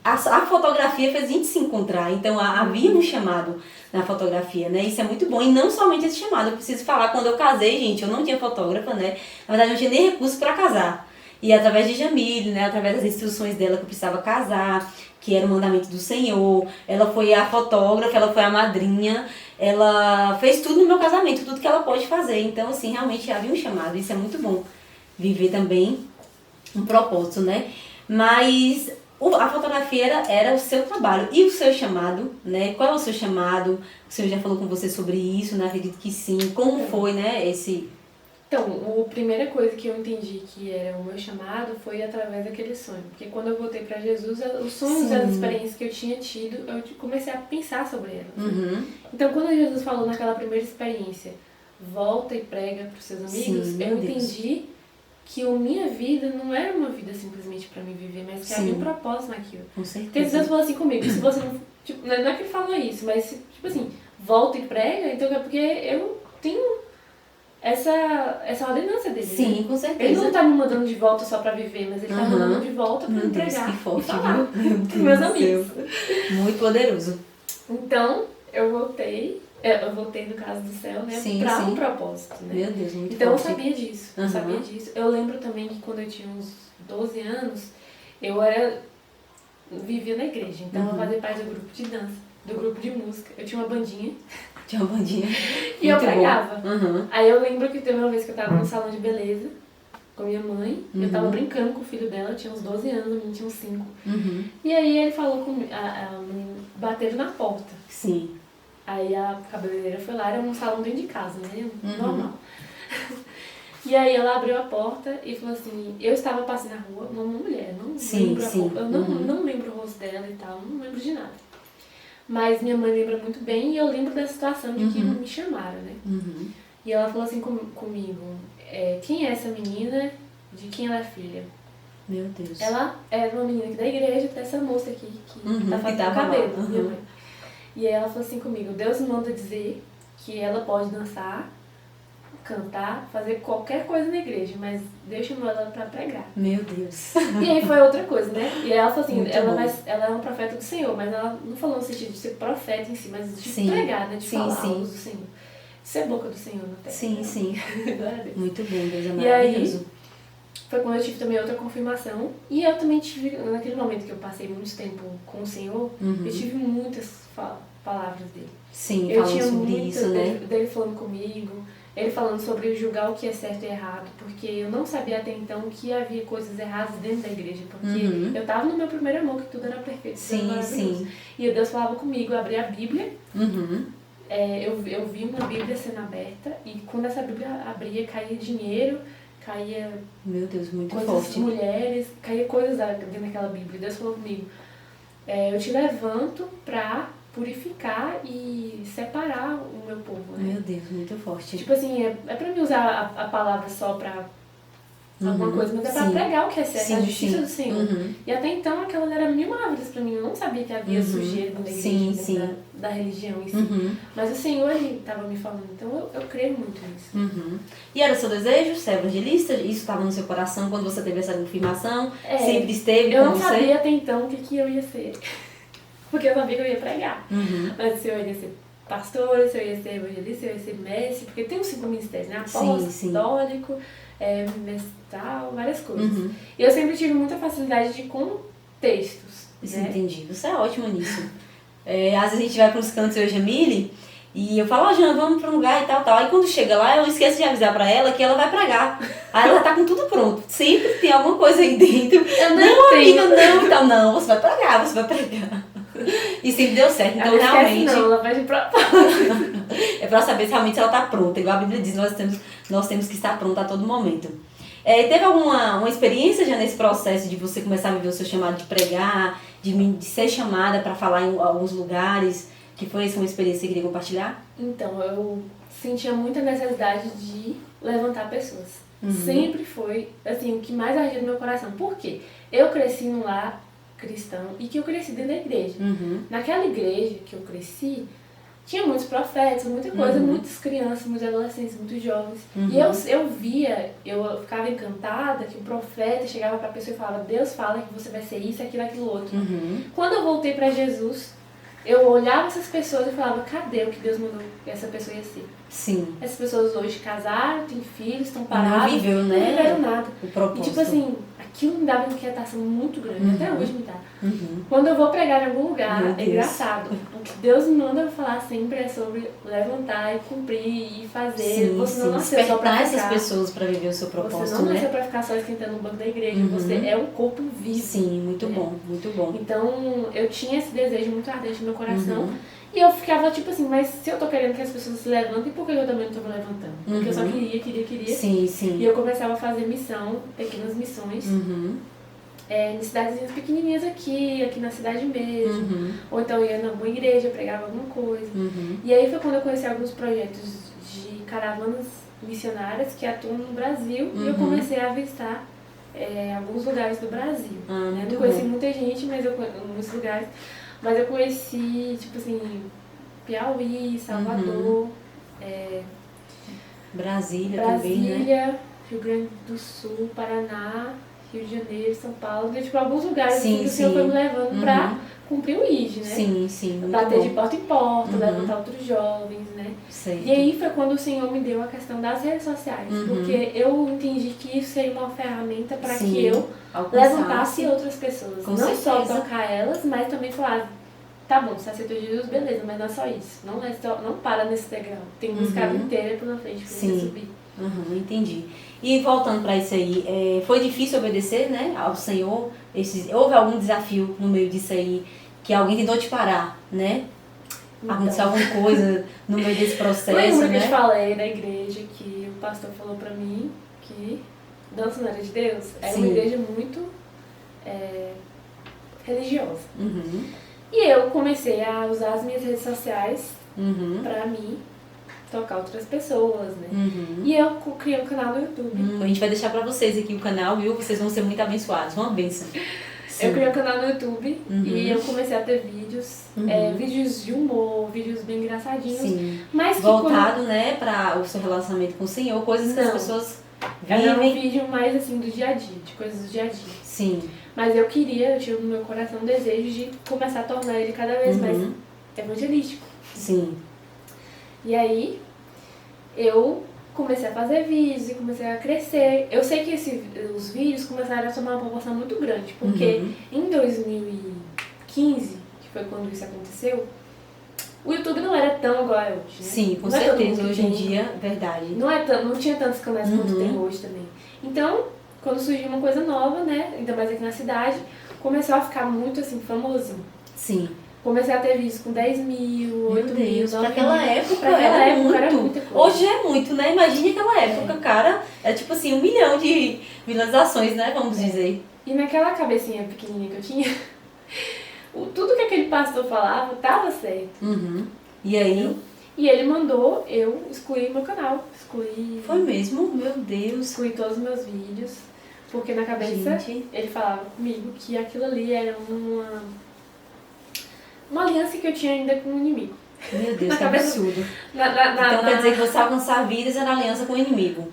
A fotografia fez a gente se encontrar, então havia um chamado na fotografia, né? Isso é muito bom. E não somente esse chamado, eu preciso falar, quando eu casei, gente, eu não tinha fotógrafa, né? Na verdade, eu não tinha nem recurso para casar. E através de Jamile, né? Através das instruções dela que eu precisava casar, que era o mandamento do Senhor, ela foi a fotógrafa, ela foi a madrinha, ela fez tudo no meu casamento, tudo que ela pode fazer. Então, assim, realmente havia um chamado. Isso é muito bom. Viver também um propósito, né? Mas... a fotografia era o seu trabalho. E o seu chamado, né? Qual é o seu chamado? O senhor já falou com você sobre isso, né? Acredito que sim. Como foi, né? Então, a primeira coisa que eu entendi que era o meu chamado foi através daquele sonho. Porque quando eu voltei para Jesus, os sonhos e as experiências que eu tinha tido, eu comecei a pensar sobre elas. Então, quando Jesus falou naquela primeira experiência, volta e prega para os seus amigos, eu entendi que a minha vida não era uma vida simplesmente pra mim viver, mas que havia um propósito naquilo. Com certeza. Porque Deus falou assim comigo, se você não... Tipo, não é que ele falou isso, mas tipo assim, volta e prega, então é porque eu tenho essa ordenança dele. Sim, né? Com certeza. Ele não tá me mandando de volta só pra viver, mas ele tá me mandando de volta pra me pregar. Que forte, e falar pros meus amigos. Muito poderoso. Então, eu voltei no caso do céu, né? Pra um propósito, né? Meu Deus, muito então forte. Eu sabia disso. Eu lembro também que quando eu tinha uns 12 anos, eu vivia na igreja. Então eu fazia parte do grupo de dança, do grupo de música. Eu tinha uma bandinha. E eu pregava. Aí eu lembro que teve uma vez que eu tava no salão de beleza com a minha mãe. Eu tava brincando com o filho dela, tinha uns 12 anos, a menina tinha uns 5. E aí ele falou comigo, bateram na porta. Sim. Aí a cabeleireira foi lá, era um salão dentro de casa, né? Normal. E aí ela abriu a porta e falou assim, eu estava passando na rua, uma mulher, não lembro a roupa, eu não lembro o rosto dela e tal, não lembro de nada. Mas minha mãe lembra muito bem e eu lembro da situação de que me chamaram, né? E ela falou assim comigo, quem é essa menina, de quem ela é filha? Meu Deus. Ela era uma menina aqui da igreja, dessa moça aqui, que tá fazendo o cabelo, minha mãe. E aí ela falou assim comigo, Deus manda dizer que ela pode dançar cantar, fazer qualquer coisa na igreja, mas Deus chamou ela pra pregar. Meu Deus. E aí foi outra coisa, né? E ela falou assim, Muito ela bom. é uma profeta do Senhor, mas ela não falou no sentido de ser profeta em si, mas de Sim. pregar, né? De Sim, falar sim. do Senhor. Ser boca do Senhor na terra. Sim, sim. Glória a Deus. Muito bom, Deus é E aí, maravilhoso. foi quando eu tive também outra confirmação. E eu também tive, naquele momento que eu passei muito tempo com o Senhor, eu tive muitas palavras dele. Sim, Eu falando tinha sobre muito isso, né? dele falando comigo, ele falando sobre julgar o que é certo e errado, porque eu não sabia até então que havia coisas erradas dentro da igreja, porque eu tava no meu primeiro amor, que tudo era perfeito, tudo era Sim, maravilhoso. sim. E Deus falava comigo, eu abri a Bíblia, Uhum. eu vi uma Bíblia sendo aberta, e quando essa Bíblia abria, caía dinheiro, caía Meu Deus, muito coisas, forte. mulheres, caía coisas dentro daquela Bíblia. Deus falou comigo, eu te levanto pra purificar e separar o meu povo, né? Meu Deus, muito forte. Tipo assim, é pra mim usar a palavra só pra alguma coisa, mas é pra Sim. pregar o que é certo, Sim, a justiça sim. do Senhor. Uhum. E até então aquelas eram mil maravilhas pra mim, eu não sabia que havia sujeira dentro da igreja, Sim, dentro sim. da religião em si. Uhum. Mas o Senhor, ele tava me falando, então eu creio muito nisso. Uhum. E era o seu desejo ser evangelista? Isso estava no seu coração quando você teve essa confirmação? É, Sempre esteve Eu com não você? sabia até então o que eu ia ser, porque eu sabia que eu ia pregar. Uhum. Mas se eu ia ser pastora, se eu ia ser evangelista, se eu ia ser mestre, porque tem os 5 ministérios, né? Apostólico, mestral, várias coisas. Uhum. E eu sempre tive muita facilidade com textos, Isso, né? entendi. Você é ótimo nisso. Às vezes a gente vai para os cantos, eu e a Jamile, e eu falo, Jana, vamos para um lugar e tal, tal. Aí quando chega lá, eu esqueço de avisar para ela que ela vai pregar. Aí ela tá com tudo pronto. Sempre tem alguma coisa aí dentro. Eu Não, amiga, não. Então, não, você vai pregar, você vai pregar. E sempre deu certo. Então, Ela realmente... esquece não, ela vai de propósito. É para saber se realmente ela tá pronta. Igual a Bíblia diz, nós temos que estar pronta a todo momento. Teve uma experiência já nesse processo de você começar a viver o seu chamado de pregar, de ser chamada para falar em alguns lugares, que foi essa uma experiência que você queria compartilhar? Então, eu sentia muita necessidade de levantar pessoas. Sempre foi, assim, o que mais ardia no meu coração. Por quê? Eu cresci num lar cristão e que eu cresci dentro da igreja. Naquela igreja que eu cresci, tinha muitos profetas, muita coisa, muitas crianças, muitos adolescentes, muitos jovens. E eu via, eu ficava encantada que o profeta chegava pra pessoa e falava, Deus fala que você vai ser isso, aquilo, aquilo outro. Quando eu voltei pra Jesus, eu olhava essas pessoas e falava, cadê o que Deus mandou que essa pessoa ia ser? Sim. Essas pessoas hoje casaram, têm filhos, estão paradas, Não viveu, né? não viveram nada. O propósito. E tipo assim, aquilo me dava uma inquietação muito grande, até hoje me dá. Quando eu vou pregar em algum lugar, é engraçado. O que Deus me manda eu falar sempre é sobre levantar e cumprir e fazer. Sim, você não sim. nasceu só pra Despertar essas ficar. pessoas para viver o seu propósito, Você não né? nasceu pra ficar só esquentando no banco da igreja. Você é um corpo vivo. Sim, muito bom, muito bom. Então, eu tinha esse desejo muito ardente no meu coração. E eu ficava tipo assim, mas se eu tô querendo que as pessoas se levantem, por que eu também não tô me levantando? Porque eu só queria. Sim, sim. E eu começava a fazer missão, pequenas missões. Em cidadezinhas pequenininhas aqui na cidade mesmo. Ou então eu ia em alguma igreja, pregava alguma coisa. E aí foi quando eu conheci alguns projetos de caravanas missionárias que atuam no Brasil. E eu comecei a avistar alguns lugares do Brasil. Né? Não conheci muita gente, mas muitos lugares. Mas eu conheci, tipo assim, Piauí, Salvador, Brasília também, né? Rio Grande do Sul, Paraná, Rio de Janeiro, São Paulo. Tipo, alguns lugares Sim, assim, que o Senhor foi me sim. levando pra cumprir o ID, né? Sim, sim. Muito Bater bom. de porta em porta, levantar outros jovens, né? Certo. E aí foi quando o Senhor me deu a questão das redes sociais. Porque eu entendi que isso seria uma ferramenta para Sim, que eu alcançar. levantasse outras pessoas. Com não só certeza. tocar elas, mas também falar, tá bom, você aceitou Jesus, beleza, mas não é só isso. Não para nesse degrau. Tem uma escada inteira pela frente pra você subir. Entendi. E voltando para isso aí, foi difícil obedecer, né, ao Senhor? Houve algum desafio no meio disso aí, que alguém tentou te parar, né? Aconteceu alguma coisa no meio desse processo, Lembra que né? eu te falei na igreja que o pastor falou pra mim que Dança não era de Deus? Era uma igreja muito religiosa. E eu comecei a usar as minhas redes sociais pra mim tocar outras pessoas, né? E eu criei um canal no YouTube. A gente vai deixar pra vocês aqui o canal, viu? Vocês vão ser muito abençoados. Uma bênção. Eu criei um canal no YouTube e eu comecei a ter vídeos, vídeos de humor, vídeos bem engraçadinhos. Sim. Mas que voltado, né, para o seu relacionamento com o Senhor, coisas que as pessoas era um vivem. vídeo mais assim do dia a dia, de coisas do dia a dia. Sim. Mas eu tinha no meu coração um desejo de começar a tornar ele cada vez mais evangelístico. Sim. E aí, eu comecei a fazer vídeos e comecei a crescer. Eu sei que os vídeos começaram a tomar uma proporção muito grande, porque em 2015, que foi quando isso aconteceu, o YouTube não era tão igual é hoje, né? Sim, com não certeza. Hoje em dia, verdade. Não tinha tantos canais quanto tem hoje também. Então, quando surgiu uma coisa nova, né, ainda mais aqui na cidade, começou a ficar muito assim, famosinho. Sim. Comecei a ter vídeos com 10 mil, 8 mil, 9 pra aquela época era muito. Muita coisa. Hoje é muito, né? Imagine aquela época, cara. É tipo assim, 1 milhão de visualizações, né? Vamos dizer. E naquela cabecinha pequenininha que eu tinha, tudo que aquele pastor falava tava certo. E aí? E ele mandou eu excluir meu canal. Foi mesmo? Meu Deus. Excluí todos os meus vídeos. Porque na cabeça ele falava comigo que aquilo ali era uma aliança que eu tinha ainda com o inimigo. Meu Deus, que absurdo. Então quer dizer que você alcançar vidas era aliança com o inimigo.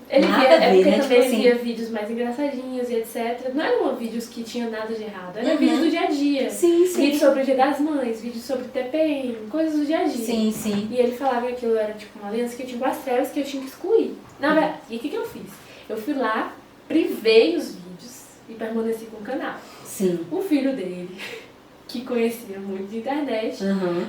Ele nada via, a ver, porque né? também Tipo ele via vídeos mais engraçadinhos e etc. Não eram vídeos que tinham nada de errado, eram vídeos do dia a dia. Sim, sim. Vídeos sobre o Dia das Mães, vídeos sobre TPM, coisas do dia a dia. Sim, sim. E ele falava que aquilo era tipo uma aliança que eu tinha com as trevas que eu tinha que excluir. Na verdade, e o que eu fiz? Eu fui lá, privei os vídeos e permaneci com o canal. Sim. O filho dele, que conhecia muito de internet,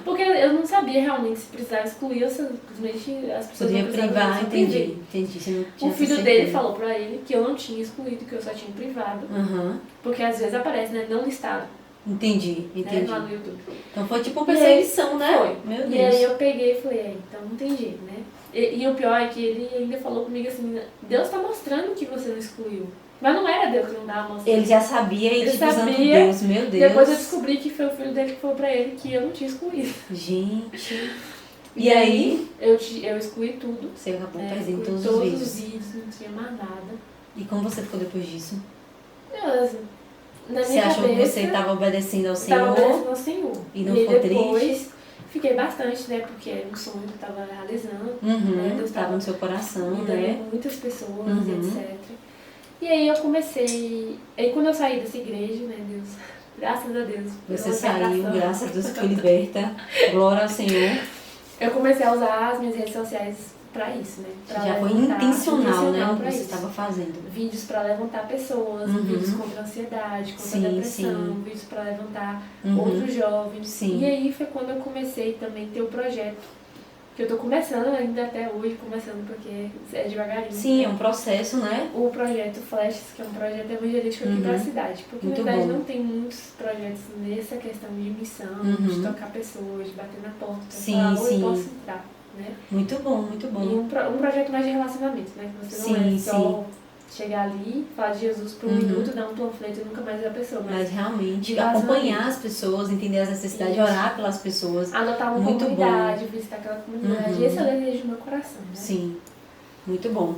porque eu não sabia realmente se precisava excluir ou simplesmente as pessoas podia não precisavam privar, entendi. Você não tinha o filho dele falou pra ele que eu não tinha excluído, que eu só tinha privado, porque às vezes aparece, né, não listado. Entendi. Né, lá no YouTube. Então foi tipo uma perseguição, né? Foi. Meu Deus. E aí eu peguei e falei, então não tem jeito, né? E o pior é que ele ainda falou comigo assim, Deus tá mostrando que você não excluiu. Mas não era Deus que não tava mostrando. Ele já sabia e ele tipo, sabia, Deus, meu Deus. Depois eu descobri que foi o filho dele que falou pra ele que eu não tinha excluído. Gente. E aí eu excluí tudo. Você acabou perdendo todos os vídeos, não tinha mais nada. E como você ficou depois disso? Você achou que você estava obedecendo ao Senhor? Estava obedecendo ao Senhor. E não ficou depois, triste? Fiquei bastante, né? Porque era um sonho que eu estava realizando. Né, Deus estava no seu coração, né? Muitas pessoas, etc. E aí eu comecei. Aí quando eu saí dessa igreja, né, Deus, graças a Deus. Você saiu, graças a Deus, foi liberta. Glória ao Senhor. Eu comecei a usar as minhas redes sociais pra isso, né? Pra já foi intencional, né? O que você estava fazendo. Vídeos pra levantar pessoas, vídeos contra a ansiedade, contra a depressão, vídeos pra levantar outros jovens. E aí foi quando eu comecei também a ter o projeto. Que eu tô começando ainda até hoje, porque é devagarinho. Sim, é um processo, né? O projeto Flashes, que é um projeto evangelístico aqui pra cidade. Porque muito na verdade bom. não tem muitos projetos nessa questão de missão, de tocar pessoas, de bater na porta, falar, eu posso entrar, né? Muito bom, muito bom. E um projeto mais de relacionamento, né? Que você não é só chegar ali, falar de Jesus por um minuto, dar um panfleto e nunca mais ver a pessoa. Mas realmente acompanhar as pessoas, entender as necessidades, orar pelas pessoas. Adotar uma comunidade, visitar aquela comunidade. Esse é o desejo do meu coração, né? Sim, muito bom.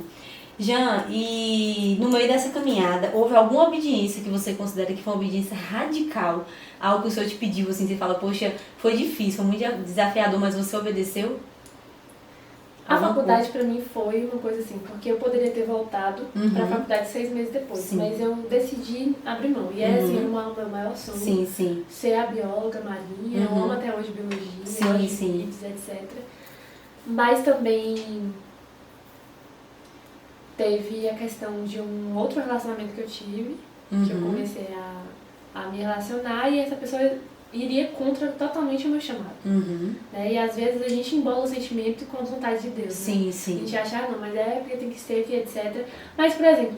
Jean, e no meio dessa caminhada, houve alguma obediência que você considera que foi uma obediência radical? Algo que o Senhor te pediu, assim, você fala, poxa, foi difícil, foi muito desafiador, mas você obedeceu? A faculdade pra mim foi uma coisa assim, porque eu poderia ter voltado pra faculdade 6 meses depois, mas eu decidi abrir mão. E é assim, o meu maior sonho. Ser a bióloga marinha, eu amo até hoje biologia, vídeos, etc. Mas também teve a questão de um outro relacionamento que eu tive, que eu comecei a me relacionar e essa pessoa iria contra totalmente o meu chamado. Né? E às vezes a gente embola o sentimento com a vontade de Deus. Né? A gente acha, não, mas é porque tem que ser, etc. Mas, por exemplo,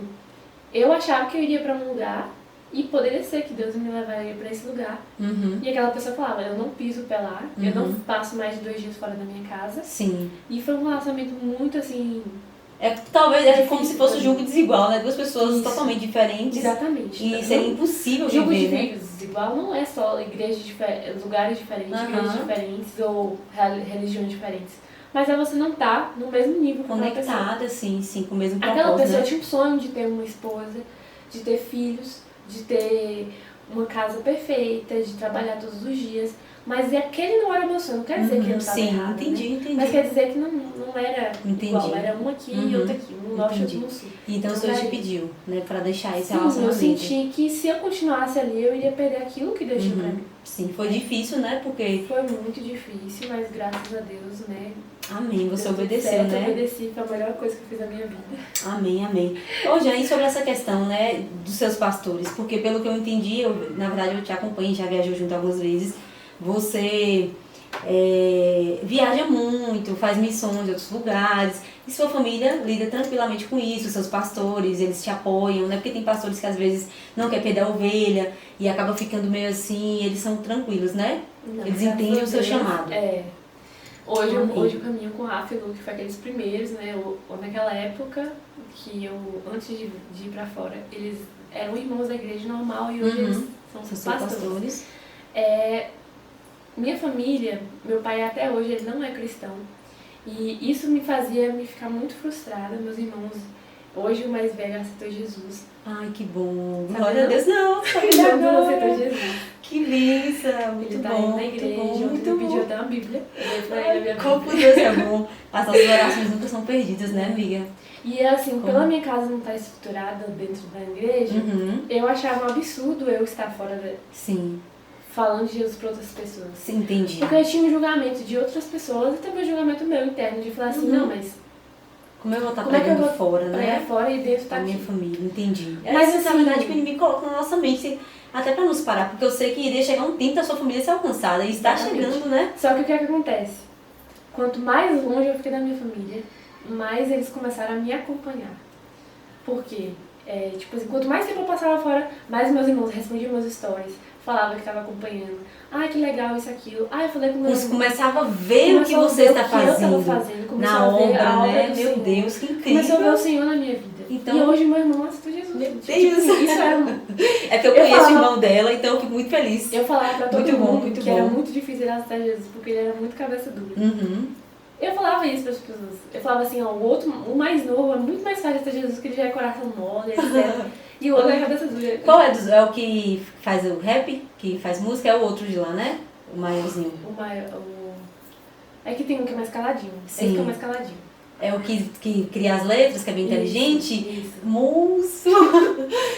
eu achava que eu iria pra um lugar e poderia ser que Deus me levaria pra esse lugar. E aquela pessoa falava, eu não piso o pé lá, eu não passo mais de 2 dias fora da minha casa. E foi um relacionamento muito assim... Talvez é como se fosse um jogo desigual, né? Duas pessoas totalmente diferentes. Exatamente. E seria impossível jogo viver, de né? desigual não é só igrejas lugares diferentes, igrejas diferentes ou religiões diferentes. Mas é você não estar no mesmo nível com aquela pessoa. Conectada, sim, com o mesmo propósito. Aquela pessoa tinha um sonho de ter uma esposa, de ter filhos, de ter uma casa perfeita, de trabalhar todos os dias. Mas aquele não era o meu sonho, não quer dizer que eu estava errada, entendi. Mas quer dizer que não era igual, era um aqui e outro aqui, um norte e outro no sul. Então o Senhor te pediu, né, pra deixar esse Sim, relacionamento. eu senti que se eu continuasse ali, eu iria perder aquilo que Deus tinha pra mim. Sim, foi difícil, né, porque... Foi muito difícil, mas graças a Deus, né. Amém, você Deus obedeceu, certo, né? Eu obedeci, foi a melhor coisa que eu fiz na minha vida. Amém. Ô, Jane, sobre essa questão, né, dos seus pastores, porque pelo que eu entendi, na verdade eu te acompanho, já viajou junto algumas vezes, você viaja muito, faz missões em outros lugares, e sua família lida tranquilamente com isso, seus pastores, eles te apoiam, né? Porque tem pastores que às vezes não quer perder a ovelha e acaba ficando meio assim, eles são tranquilos, né? Não, eles entendem o seu chamado. Hoje eu caminho com o Rafa e o Lu, que foi aqueles primeiros, né? Ou naquela época, que eu, antes de ir pra fora, eles eram irmãos da igreja normal e hoje eles são pastores. Minha família, meu pai até hoje, ele não é cristão. E isso me fazia ficar muito frustrada. Meus irmãos, hoje o mais velho aceitou Jesus. Ai, que bom. Glória a Deus, não. Não aceitou Jesus. Que bênção. Muito ele tá bom, indo na igreja, ontem ele pediu até uma Bíblia. Como Deus é bom. As nossas orações nunca são perdidas, né, amiga? E assim, pela minha casa não estar estruturada dentro da igreja, eu achava um absurdo eu estar fora Sim. falando de Jesus para outras pessoas. Sim, entendi. Porque eu tinha um julgamento de outras pessoas e também um julgamento meu interno, de falar assim, não, mas... Como eu vou estar pregando fora, né? Pregar fora e dentro tá da minha família, entendi. Mas Essa assim, verdade que o inimigo coloca na nossa mente, até pra nos parar, porque eu sei que iria chegar um tempo da sua família ser alcançada, e está chegando, né? Só que o que é que acontece? Quanto mais longe eu fiquei da minha família, mais eles começaram a me acompanhar. Por quê? Tipo assim, quanto mais tempo eu passava fora, mais meus irmãos respondiam meus stories, falavam que estava acompanhando. Ai, que legal isso, aquilo. Ai, eu falei com meus irmãos. Começava a ver o que você está fazendo na obra, né? Meu Deus, que incrível. Começou a ver o Senhor na minha vida. Então, e hoje meu irmão aceitou Jesus. Meu Deus. Tipo, isso é que eu conheço o irmão dela, então eu fico muito feliz. Eu falava pra todo mundo que bom. era muito difícil ele aceitar Jesus, porque ele era muito cabeça dura. Eu falava isso para as pessoas. Eu falava assim, ó, o mais novo é muito mais fácil aceitar Jesus, porque ele já é coração mole, etc. E o outro é cabeça dura. Qual é o que faz o rap, que faz música? É o outro de lá, né? O maiorzinho. É que tem um que é mais caladinho. Sim. Esse que é mais caladinho. É o que cria as letras, que é bem inteligente? Isso. Moço!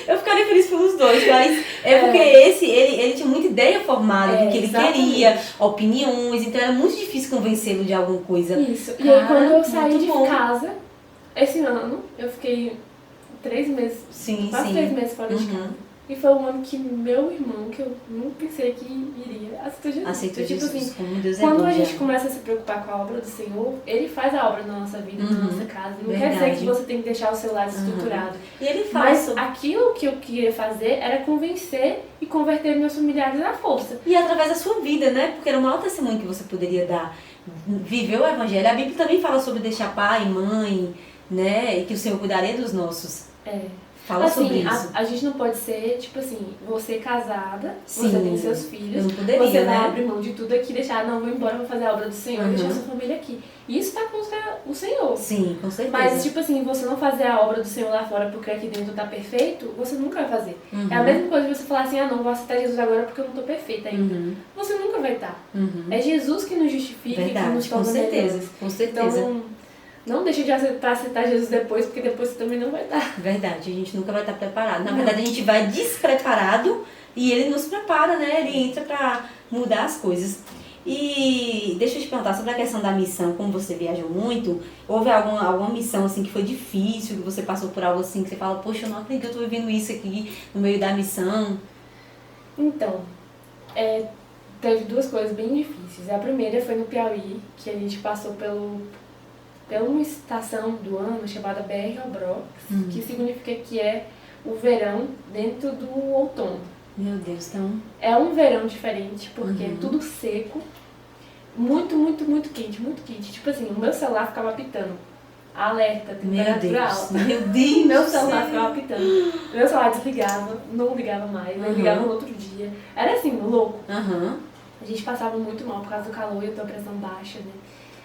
Eu ficaria feliz pelos dois, mas porque esse, ele tinha muita ideia formada do que ele queria, opiniões, então era muito difícil convencê-lo de alguma coisa. Isso. E aí quando eu saí de casa, esse ano, eu fiquei 3 meses, quase 3 meses fora de casa. E foi um ano que meu irmão, que eu não pensei que iria, aceitou Jesus. Jesus, tipo assim, como Deus é quando bom, a gente já. começa a se preocupar com a obra do Senhor, Ele faz a obra na nossa vida, na nossa casa. Não quer dizer que você tem que deixar o seu lado estruturado. E Ele faz. Mas aquilo que eu queria fazer era convencer e converter meus familiares à força. E através da sua vida, né? Porque era o maior testemunho que você poderia dar. Viver o Evangelho. A Bíblia também fala sobre deixar pai, mãe, né? E que o Senhor cuidaria dos nossos. Fala assim, sobre isso. A gente não pode ser, tipo assim, você casada, Sim, você tem seus filhos, eu não poderia, você vai né? abrir mão de tudo aqui, deixar, não, vou embora, vou fazer a obra do Senhor, deixar sua família aqui. E isso tá contra o Senhor. Sim, com certeza. Mas, tipo assim, você não fazer a obra do Senhor lá fora porque aqui dentro tá perfeito, você nunca vai fazer. É a mesma coisa de você falar assim, não, vou aceitar Jesus agora porque eu não tô perfeita ainda. Você nunca vai estar. É Jesus que nos justifica e que nos torna melhores. Com certeza. Então, não deixe de aceitar Jesus depois, porque depois você também não vai estar. Verdade, a gente nunca vai estar preparado. Na verdade, a gente vai despreparado e ele nos prepara, né? Ele entra pra mudar as coisas. E deixa eu te perguntar sobre a questão da missão, como você viajou muito, houve alguma missão assim que foi difícil, que você passou por algo assim, que você fala, poxa, eu não acredito que eu tô vivendo isso aqui no meio da missão? Então, teve 2 coisas bem difíceis. A primeira foi no Piauí, que a gente passou pela uma estação do ano chamada BR Obrox, que significa que é o verão dentro do outono. Meu Deus, então... É um verão diferente, porque é tudo seco, muito, muito, muito quente, muito quente. Tipo assim, o meu celular ficava apitando. Alerta, temperatura alta. Meu Deus! Meu celular ficava apitando. Meu celular desligava, não ligava mais, eu ligava no outro dia. Era assim, louco. A gente passava muito mal por causa do calor e eu tenho a pressão baixa, né?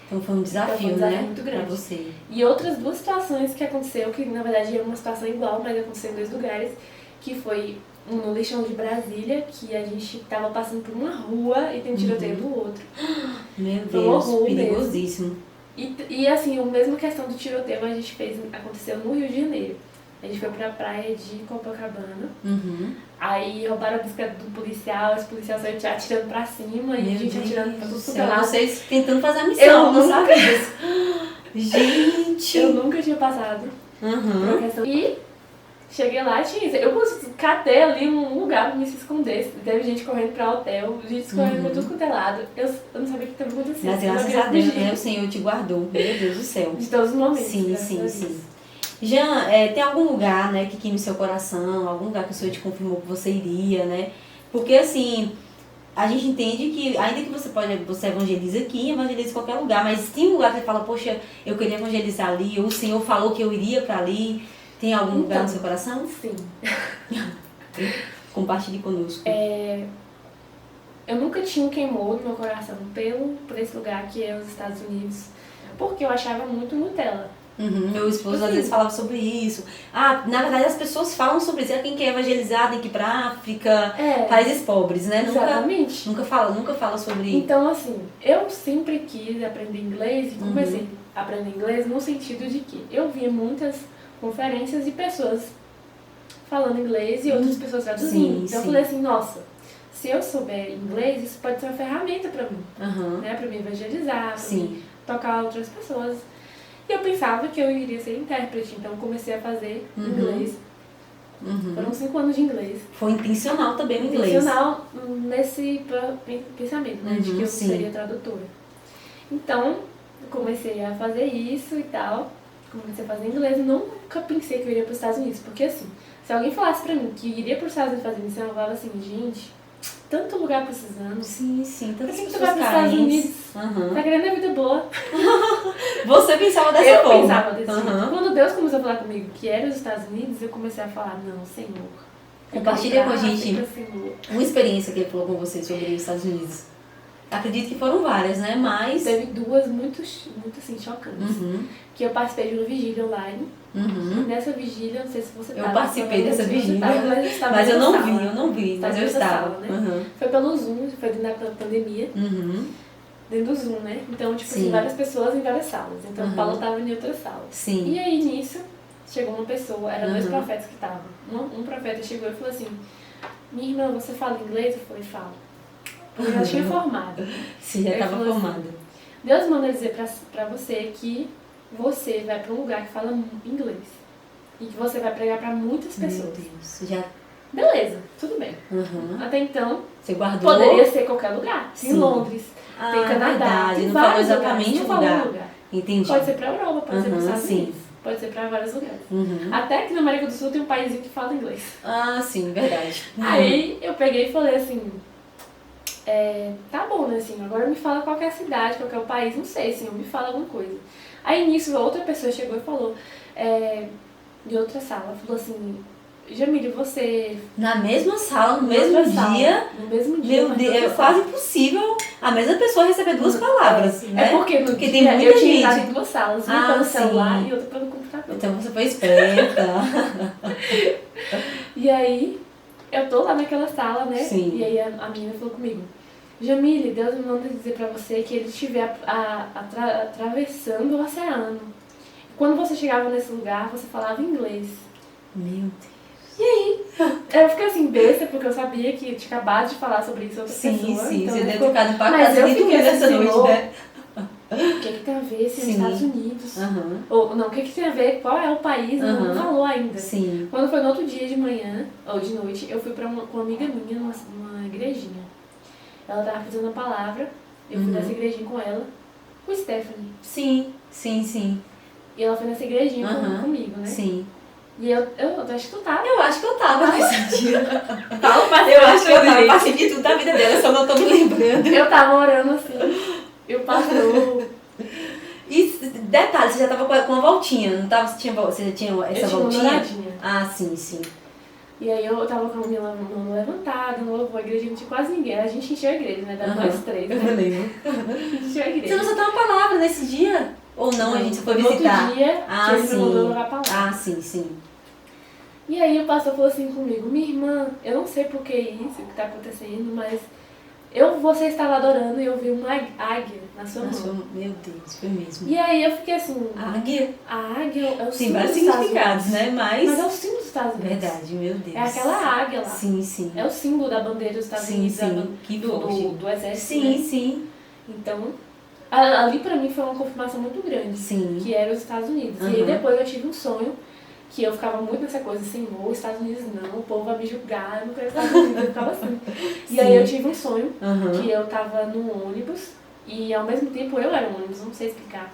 Então foi um desafio, né? Muito grande. Pra você. E outras 2 situações que aconteceu, que na verdade é uma situação igual, mas aconteceu em 2 lugares, que foi no lixão de Brasília, que a gente tava passando por uma rua e tem tiroteio do outro. Meu Foi um Deus, horror perigosíssimo. E assim, a mesma questão do tiroteio aconteceu no Rio de Janeiro. A gente foi pra praia de Copacabana. Aí roubaram a bicicleta do policial, esse policial saiu atirando pra cima e a gente atirando pra tudo quanto é lado. Vocês tentando fazer a missão, Eu não nunca- sabia disso. Gente! Eu nunca tinha passado por uma questão. E cheguei lá e tinha isso. Eu catei ali um lugar pra me se esconder. Teve gente correndo pra hotel, gente correndo pra tudo quanto é lado. Eu não sabia o que estava acontecendo. Mas Eu graças queria a Deus, fugir né? O Senhor te guardou. Meu Deus do céu. de todos os momentos. Sim, graças a sim, Deus. sim. Jean, tem algum lugar, né, que queima o seu coração, algum lugar que o Senhor te confirmou que você iria, né? Porque, assim, a gente entende que, ainda que você evangeliza aqui, evangeliza em qualquer lugar, mas tem um lugar que você fala, poxa, eu queria evangelizar ali, ou o Senhor falou que eu iria pra ali. Tem algum lugar no Então, seu coração? Sim. Compartilhe conosco. Eu nunca tinha um queimou no meu coração por esse lugar que é os Estados Unidos, porque eu achava muito Nutella. Meu esposo às vezes falava sobre isso. Ah, na verdade as pessoas falam sobre isso. Quem quer evangelizar tem que ir pra África, países pobres, né? Exatamente. Nunca fala sobre isso. Então, assim, eu sempre quis aprender inglês e comecei a aprender inglês no sentido de que eu via muitas conferências e pessoas falando inglês e outras pessoas traduzindo. Então eu falei assim, nossa, se eu souber inglês, isso pode ser uma ferramenta pra mim, né? Pra me evangelizar, pra me tocar outras pessoas. E eu pensava que eu iria ser intérprete, então comecei a fazer inglês. Foram 5 anos de inglês. Foi intencional também o inglês. Intencional nesse pensamento, né? De que eu seria tradutora. Então, comecei a fazer isso e tal. Comecei a fazer inglês e nunca pensei que eu iria para os Estados Unidos. Porque assim, se alguém falasse pra mim que iria para os Estados Unidos fazer missão, eu falava assim, gente, tanto lugar precisando. Sim, tantas Por que tu pessoas vai para os Estados Unidos? carentes. Tá querendo a vida boa. Você pensava dessa forma? Eu pensava desse jeito. Quando Deus começou a falar comigo que era os Estados Unidos, eu comecei a falar, não, Senhor. Compartilha com a gente Senhor. uma experiência que ele falou com você sobre os Estados Unidos. Acredito que foram várias, né? Mas... Teve 2 muito assim, chocantes. Que eu participei de uma vigília online. E nessa vigília, não sei se você estava. Eu participei dessa vigília. Mas eu não vi, mas eu estava. Sala, né? Foi pelo Zoom, foi dentro da pandemia. Dentro do Zoom, né? Então, tipo assim, várias pessoas em várias salas. Então, o Paulo estava em outras salas. E aí, nisso, chegou uma pessoa, eram 2 profetas que estavam. Um profeta chegou e falou assim, minha irmã, você fala inglês? Eu falei, falo. Porque eu já tinha formado. Você já estava formada. Assim, Deus manda dizer pra você que você vai pra um lugar que fala inglês. E que você vai pregar pra muitas pessoas. Meu Deus, já... Beleza, tudo bem. Até então, você guardou? Poderia ser qualquer lugar. Em Londres, tem Canadá, verdade, tem não falou vários exatamente lugares. o lugar. Entendi. Pode ser pra Europa, pode ser para os Estados sim. Unidos, pode ser pra vários lugares. Até que na América do Sul tem um paísinho que fala inglês. Ah, sim, verdade. Aí eu peguei e falei assim, tá bom, né, assim, agora me fala qual que é a cidade, qual que é o país, não sei, assim, me fala alguma coisa. Aí nisso outra pessoa chegou e falou, de outra sala, falou assim, Jamile, você... Na mesma sala, no mesmo dia? No mesmo dia. Meu Deus, é quase impossível a mesma pessoa receber 2 palavras, né? Porque no Porque dia tem muita eu tinha gente. entrado em 2 salas, uma pelo sim. celular e outra pelo computador. Então você foi esperta. E aí, eu tô lá naquela sala, né? Sim. E aí a menina falou comigo, Jamile, Deus me manda dizer pra você que ele estiver atravessando o oceano. Quando você chegava nesse lugar, você falava inglês. Meu Deus. E aí, eu fiquei assim, besta, porque eu sabia que tinha acabado de falar sobre isso outra pessoa. Sim, então você deve ficou... ter ficado Mas eu quase fiquei essa assim, noite, né? O que tem a ver se é nos Estados Unidos? Ou não, o que tem a ver, qual é o país? Não falou ainda. Sim. Quando foi no outro dia de manhã, ou de noite, eu fui com uma amiga minha numa igrejinha. Ela tava fazendo a palavra, eu fui nessa igrejinha com ela, com Stephanie. Sim. E ela foi nessa igrejinha comigo, né? Sim. E eu acho que tu tava. Eu acho que eu tava nesse dia. Eu acho que eu tava. Passei de tudo da vida dela, só não tô me lembrando. Eu tava orando assim, e o pastor... E detalhe, você já tava com uma voltinha, não tava? Você já tinha essa voltinha? Uma nadinha. Ah, sim. E aí eu tava com a minha mão levantada, no louvor, a igreja não tinha quase ninguém. A gente encheu a igreja, né? Da nós 3. Né? Eu lembro. Encheu a igreja. Você não soltou uma palavra nesse dia? Ou não, a gente só foi no visitar? Outro dia, Ah, que ele sim. mandou levar a palavra. Ah, sim. E aí o pastor falou assim comigo, minha irmã, eu não sei por que isso que tá acontecendo, mas você estava adorando e eu vi uma águia na sua mão. Meu Deus, foi mesmo. E aí eu fiquei assim... Águia? A águia é o símbolo dos Estados Unidos. Tem vários significados, né? Mas é o símbolo dos Estados Unidos. Verdade, meu Deus. É aquela águia lá. Sim, sim. É o símbolo da bandeira dos Estados Unidos. Sim, que do exército. Sim, né? sim. Então, ali pra mim foi uma confirmação muito grande. Sim. Que era os Estados Unidos. E aí depois eu tive um sonho que eu ficava muito nessa coisa assim, os Estados Unidos não, o povo vai me julgar, eu não quero os Estados Unidos, eu ficava assim. E aí eu tive um sonho que eu tava no ônibus e ao mesmo tempo eu era um ônibus, não sei explicar,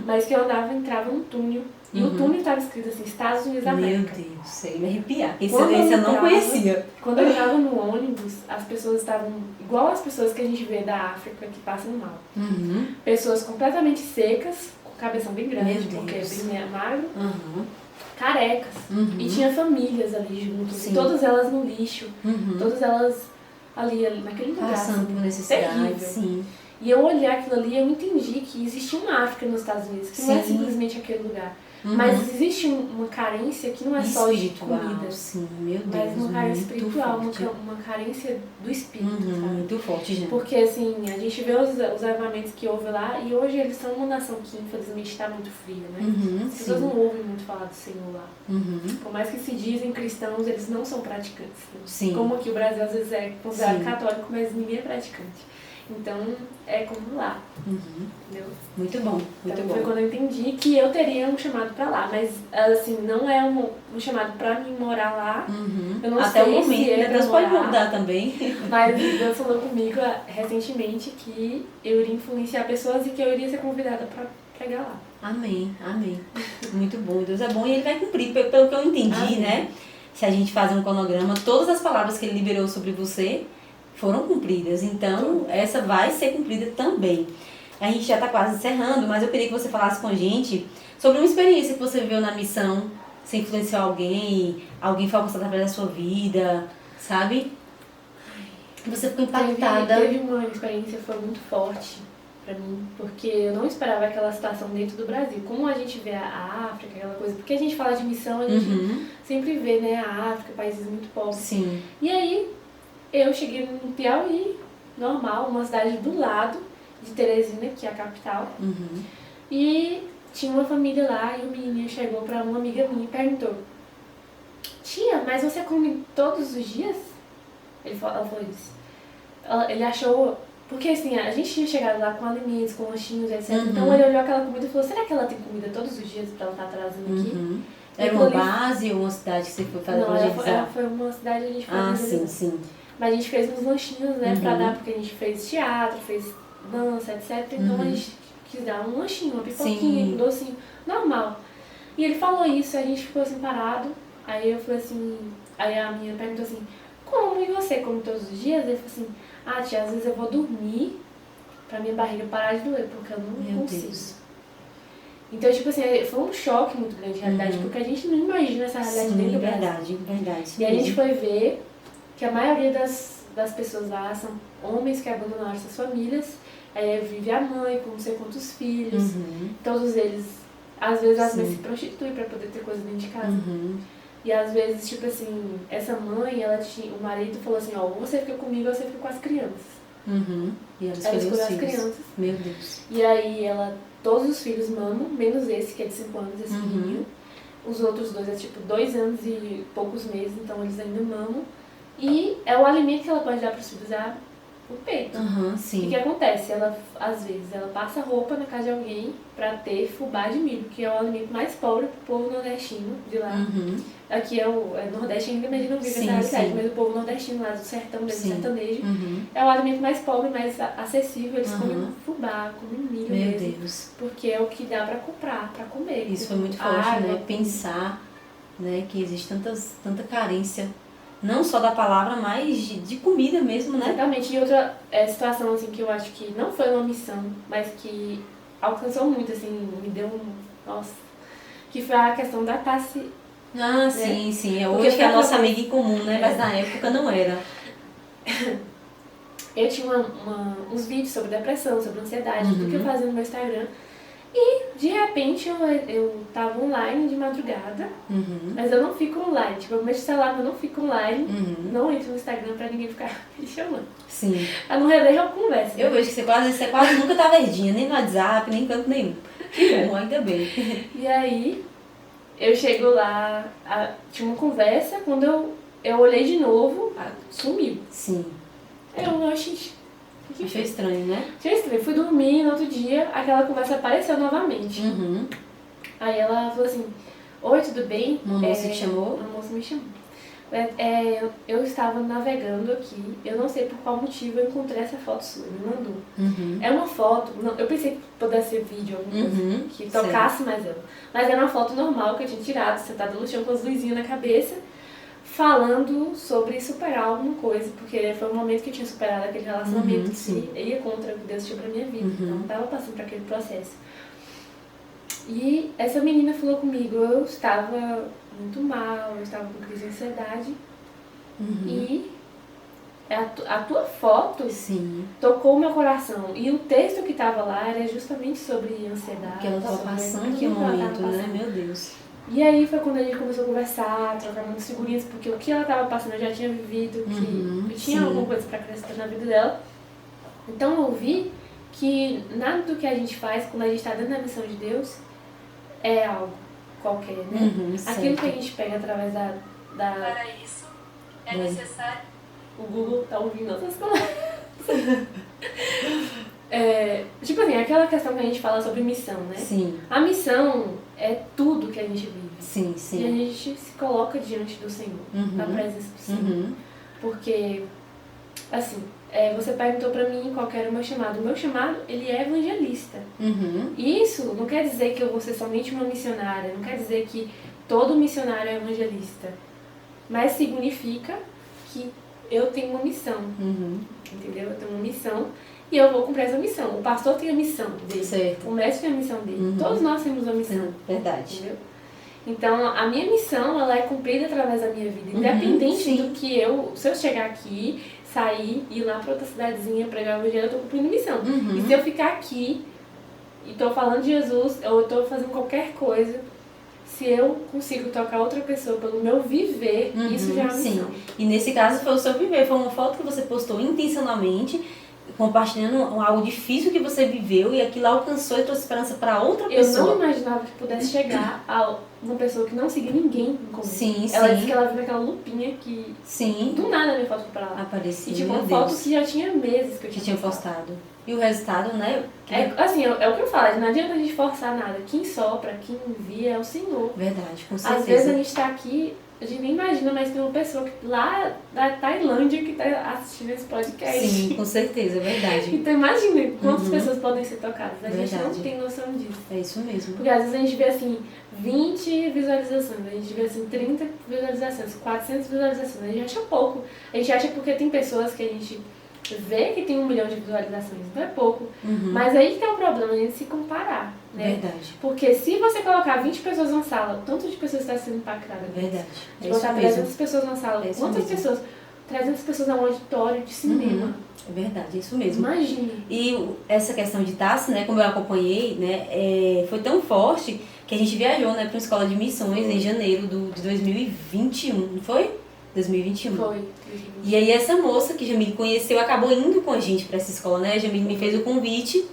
mas que eu entrava num túnel e o túnel estava escrito assim, Estados Unidos da América. Meu Deus, sei me arrepiar. Esse eu não conhecia. Quando eu entrava no ônibus, as pessoas estavam igual as pessoas que a gente vê da África que passam mal. Pessoas completamente secas, com cabeção bem grande, porque é bem magro. Carecas. E tinha famílias ali junto, todas elas no lixo, todas elas ali naquele lugar. Passando por necessidade, terrível. sim. E eu olhar aquilo ali, eu entendi que existia uma África nos Estados Unidos, que não é simplesmente aquele lugar. Mas existe uma carência que não é só de comida. Sim, meu Deus, mas uma carência espiritual, forte. uma carência do espírito, sabe? Muito forte, gente. Porque assim, a gente vê os avivamentos que houve lá e hoje eles são uma nação que infelizmente está muito fria, né? As pessoas não ouvem muito falar do Senhor lá. Por mais que se dizem cristãos, eles não são praticantes. Né? Sim. Como aqui o Brasil às vezes é considerado católico, mas ninguém é praticante. Então, é como lá, entendeu? Muito bom, muito bom. Foi quando eu entendi que eu teria um chamado pra lá, mas assim, não é um chamado pra mim morar lá. Eu não Até sei o momento, se é Deus pra pode morar, mudar também. mas Deus falou comigo recentemente que eu iria influenciar pessoas e que eu iria ser convidada pra pregar lá. Amém, amém. Muito bom, Deus é bom e Ele vai cumprir, pelo que eu entendi, né? Se a gente faz um cronograma, todas as palavras que Ele liberou sobre você foram cumpridas, então essa vai ser cumprida também. A gente já está quase encerrando, mas eu queria que você falasse com a gente sobre uma experiência que você viveu na missão, você influenciou alguém foi alcançado através da sua vida, sabe? Você ficou impactada. Teve uma experiência que foi muito forte pra mim, porque eu não esperava aquela situação dentro do Brasil. Como a gente vê a África, aquela coisa, porque a gente fala de missão, a gente sempre vê, né, a África, países muito pobres. Sim. E aí, eu cheguei no Piauí, normal, uma cidade do lado de Teresina, que é a capital. E tinha uma família lá e o menino chegou pra uma amiga minha e perguntou: tia, mas você come todos os dias? Ela falou isso. Ele achou... Porque assim, a gente tinha chegado lá com alimentos, com lanchinhos, etc. Então ele olhou aquela comida e falou: será que ela tem comida todos os dias pra ela estar trazendo aqui? Era uma base ou uma cidade que você foi fazer evangelizar? Não, foi uma cidade que a gente foi evangelizar. Sim. Mas a gente fez uns lanchinhos, né, pra dar, porque a gente fez teatro, fez dança, etc. Então a gente quis dar um lanchinho, uma pipoquinha, um docinho, normal. E ele falou isso, a gente ficou assim parado. Aí eu falei assim, aí a minha perguntou assim: como? E você come todos os dias? Ele falou assim: ah, tia, às vezes eu vou dormir pra minha barriga parar de doer, porque eu não consigo. Deus. Então, tipo assim, foi um choque muito grande, na realidade, porque a gente não imagina essa realidade dentro do Brasil. Verdade. E a gente foi ver que a maioria das pessoas lá são homens que abandonaram suas famílias, vive a mãe com não sei quantos filhos, todos eles, às vezes as mães se prostituem pra poder ter coisa dentro de casa. E às vezes, tipo assim, essa mãe, o marido falou assim, ó, ou você fica comigo ou você fica com as crianças. E ela escolheu as crianças. Meu Deus. E aí todos os filhos mamam, menos esse, que é de 5 anos, esse menino. Os outros dois é tipo 2 anos e poucos meses, então eles ainda mamam. E é o alimento que ela pode dar para os filhos, é o peito. Sim. E o que acontece? Às vezes, ela passa roupa na casa de alguém para ter fubá de milho, que é o alimento mais pobre pro povo nordestino de lá. Aqui é o Nordeste ainda, mas não vive essa realidade, mas o povo nordestino lá do sertão, do sertanejo, é o alimento mais pobre, mais acessível. Eles comem fubá, comem milho Meu mesmo. Deus. Porque é o que dá para comprar, para comer. Isso foi muito forte, né? Pensar, né, que existe tanta carência, não só da palavra, mas de comida mesmo, né? Exatamente. E outra situação, assim, que eu acho que não foi uma missão, mas que alcançou muito, assim, me deu nossa, que foi a questão da Tassi. Ah, sim, sim. Hoje que é a nossa amiga em comum, né? Mas na época não era. Eu tinha uns vídeos sobre depressão, sobre ansiedade, tudo que eu fazia no meu Instagram. E De repente eu tava online de madrugada, mas eu não fico online. Tipo, eu mexo no celular, mas eu não fico online. Não entro no Instagram pra ninguém ficar me chamando. Sim. Pra não render uma conversa. Eu vejo que você quase nunca tá verdinha, nem no WhatsApp, nem em canto nenhum. Que bom, ainda bem. E aí, eu chego lá, tinha uma conversa, quando eu olhei de novo, sumiu. Sim. Eu achei Achei estranho, né? Achei estranho. Fui dormir, no outro dia, aquela conversa apareceu novamente. Aí ela falou assim, oi, tudo bem? Uma moça te chamou? Uma moça me chamou. Eu estava navegando aqui, eu não sei por qual motivo eu encontrei essa foto sua, me mandou. É uma foto, eu pensei que pudesse ser vídeo, alguma coisa que tocasse mais ela. Mas era uma foto normal que eu tinha tirado, sentada no chão com as luzinhas na cabeça, falando sobre superar alguma coisa, porque foi um momento que eu tinha superado aquele relacionamento que ia contra o que Deus tinha pra minha vida, então eu estava passando por aquele processo. E essa menina falou comigo, eu estava muito mal, eu estava com crise de ansiedade, e a tua foto tocou o meu coração, e o texto que estava lá era justamente sobre ansiedade. Que ela estava passando no momento, né? Meu Deus. E aí foi quando a gente começou a conversar, trocar muitas figurinhas, porque o que ela estava passando eu já tinha vivido, que tinha alguma coisa para acrescentar na vida dela. Então eu vi que nada do que a gente faz quando a gente está dentro da missão de Deus é algo qualquer, né? Aquilo que a gente pega através da... Para isso, é necessário... O Google tá ouvindo nossas conversas. Tipo assim, aquela questão que a gente fala sobre missão, né? Sim. A missão é tudo que a gente vive. Sim, sim. E a gente se coloca diante do Senhor, da presença do Senhor. Porque, assim, você perguntou pra mim qual que era o meu chamado. O meu chamado, ele é evangelista. E isso não quer dizer que eu vou ser somente uma missionária, não quer dizer que todo missionário é evangelista. Mas significa que eu tenho uma missão, entendeu? Eu tenho uma missão e eu vou cumprir essa missão. O pastor tem a missão dele, certo. O mestre tem a missão dele, todos nós temos uma missão. Verdade. Entendeu? Então, a minha missão, ela é cumprida através da minha vida, independente do que se eu chegar aqui, sair, ir lá pra outra cidadezinha, pregar o evangelho, eu tô cumprindo missão. E se eu ficar aqui e tô falando de Jesus, ou eu tô fazendo qualquer coisa, se eu consigo tocar outra pessoa pelo meu viver, isso já é uma missão. E nesse caso foi o seu viver, foi uma foto que você postou intencionalmente, compartilhando algo difícil que você viveu e aquilo alcançou e trouxe esperança para outra pessoa. Eu não imaginava que pudesse chegar a uma pessoa que não seguia ninguém no começo. Sim, ela sim. disse que ela viu aquela lupinha que do nada a minha foto foi pra lá. Apareceu. E tipo, uma foto que já tinha meses que eu tinha postado. E o resultado, né? Assim, é o que eu falo, não adianta a gente forçar nada. Quem sopra, quem envia é o Senhor. Verdade, com certeza. Às vezes a gente tá aqui, a gente nem imagina, mas tem uma pessoa que, lá da Tailândia que tá assistindo esse podcast. Sim, com certeza, é verdade. Então imagina quantas pessoas podem ser tocadas. A gente não tem noção disso. É isso mesmo. Porque às vezes a gente vê assim, 20 visualizações, a gente vê assim, 30 visualizações, 400 visualizações. A gente acha pouco. A gente acha porque tem pessoas que a gente vê que tem 1 milhão de visualizações, não é pouco. Mas aí que tem o problema, a gente se comparar, né? Verdade. Porque se você colocar 20 pessoas na sala, o tanto de pessoas está sendo impactada. Verdade. Se botar 300 pessoas na sala, quantas pessoas? 300 pessoas num auditório de cinema. É verdade, é isso mesmo. Imagine. E essa questão de Tassi, né, como eu acompanhei, né, foi tão forte que a gente viajou, né, para uma escola de missões em janeiro de 2021, não foi? 2021. Foi. E aí essa moça que a Jamile conheceu acabou indo com a gente para essa escola, né? A Jamile me fez o convite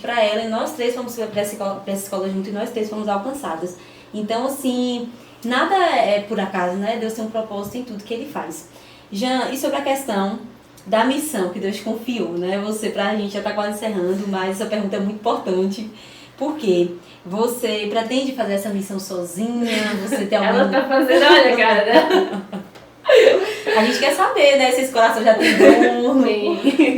para ela e nós três fomos para essa escola junto e nós três fomos alcançadas. Então, assim, nada é por acaso, né? Deus tem um propósito em tudo que Ele faz. Jean, e sobre a questão da missão que Deus te confiou, né? Você, pra gente, já tá quase encerrando, mas essa pergunta é muito importante. Por quê? Você pretende fazer essa missão sozinha? Você tem algum... Ela tá fazendo, olha, cara. A gente quer saber, né? Se esse coração já tem dono,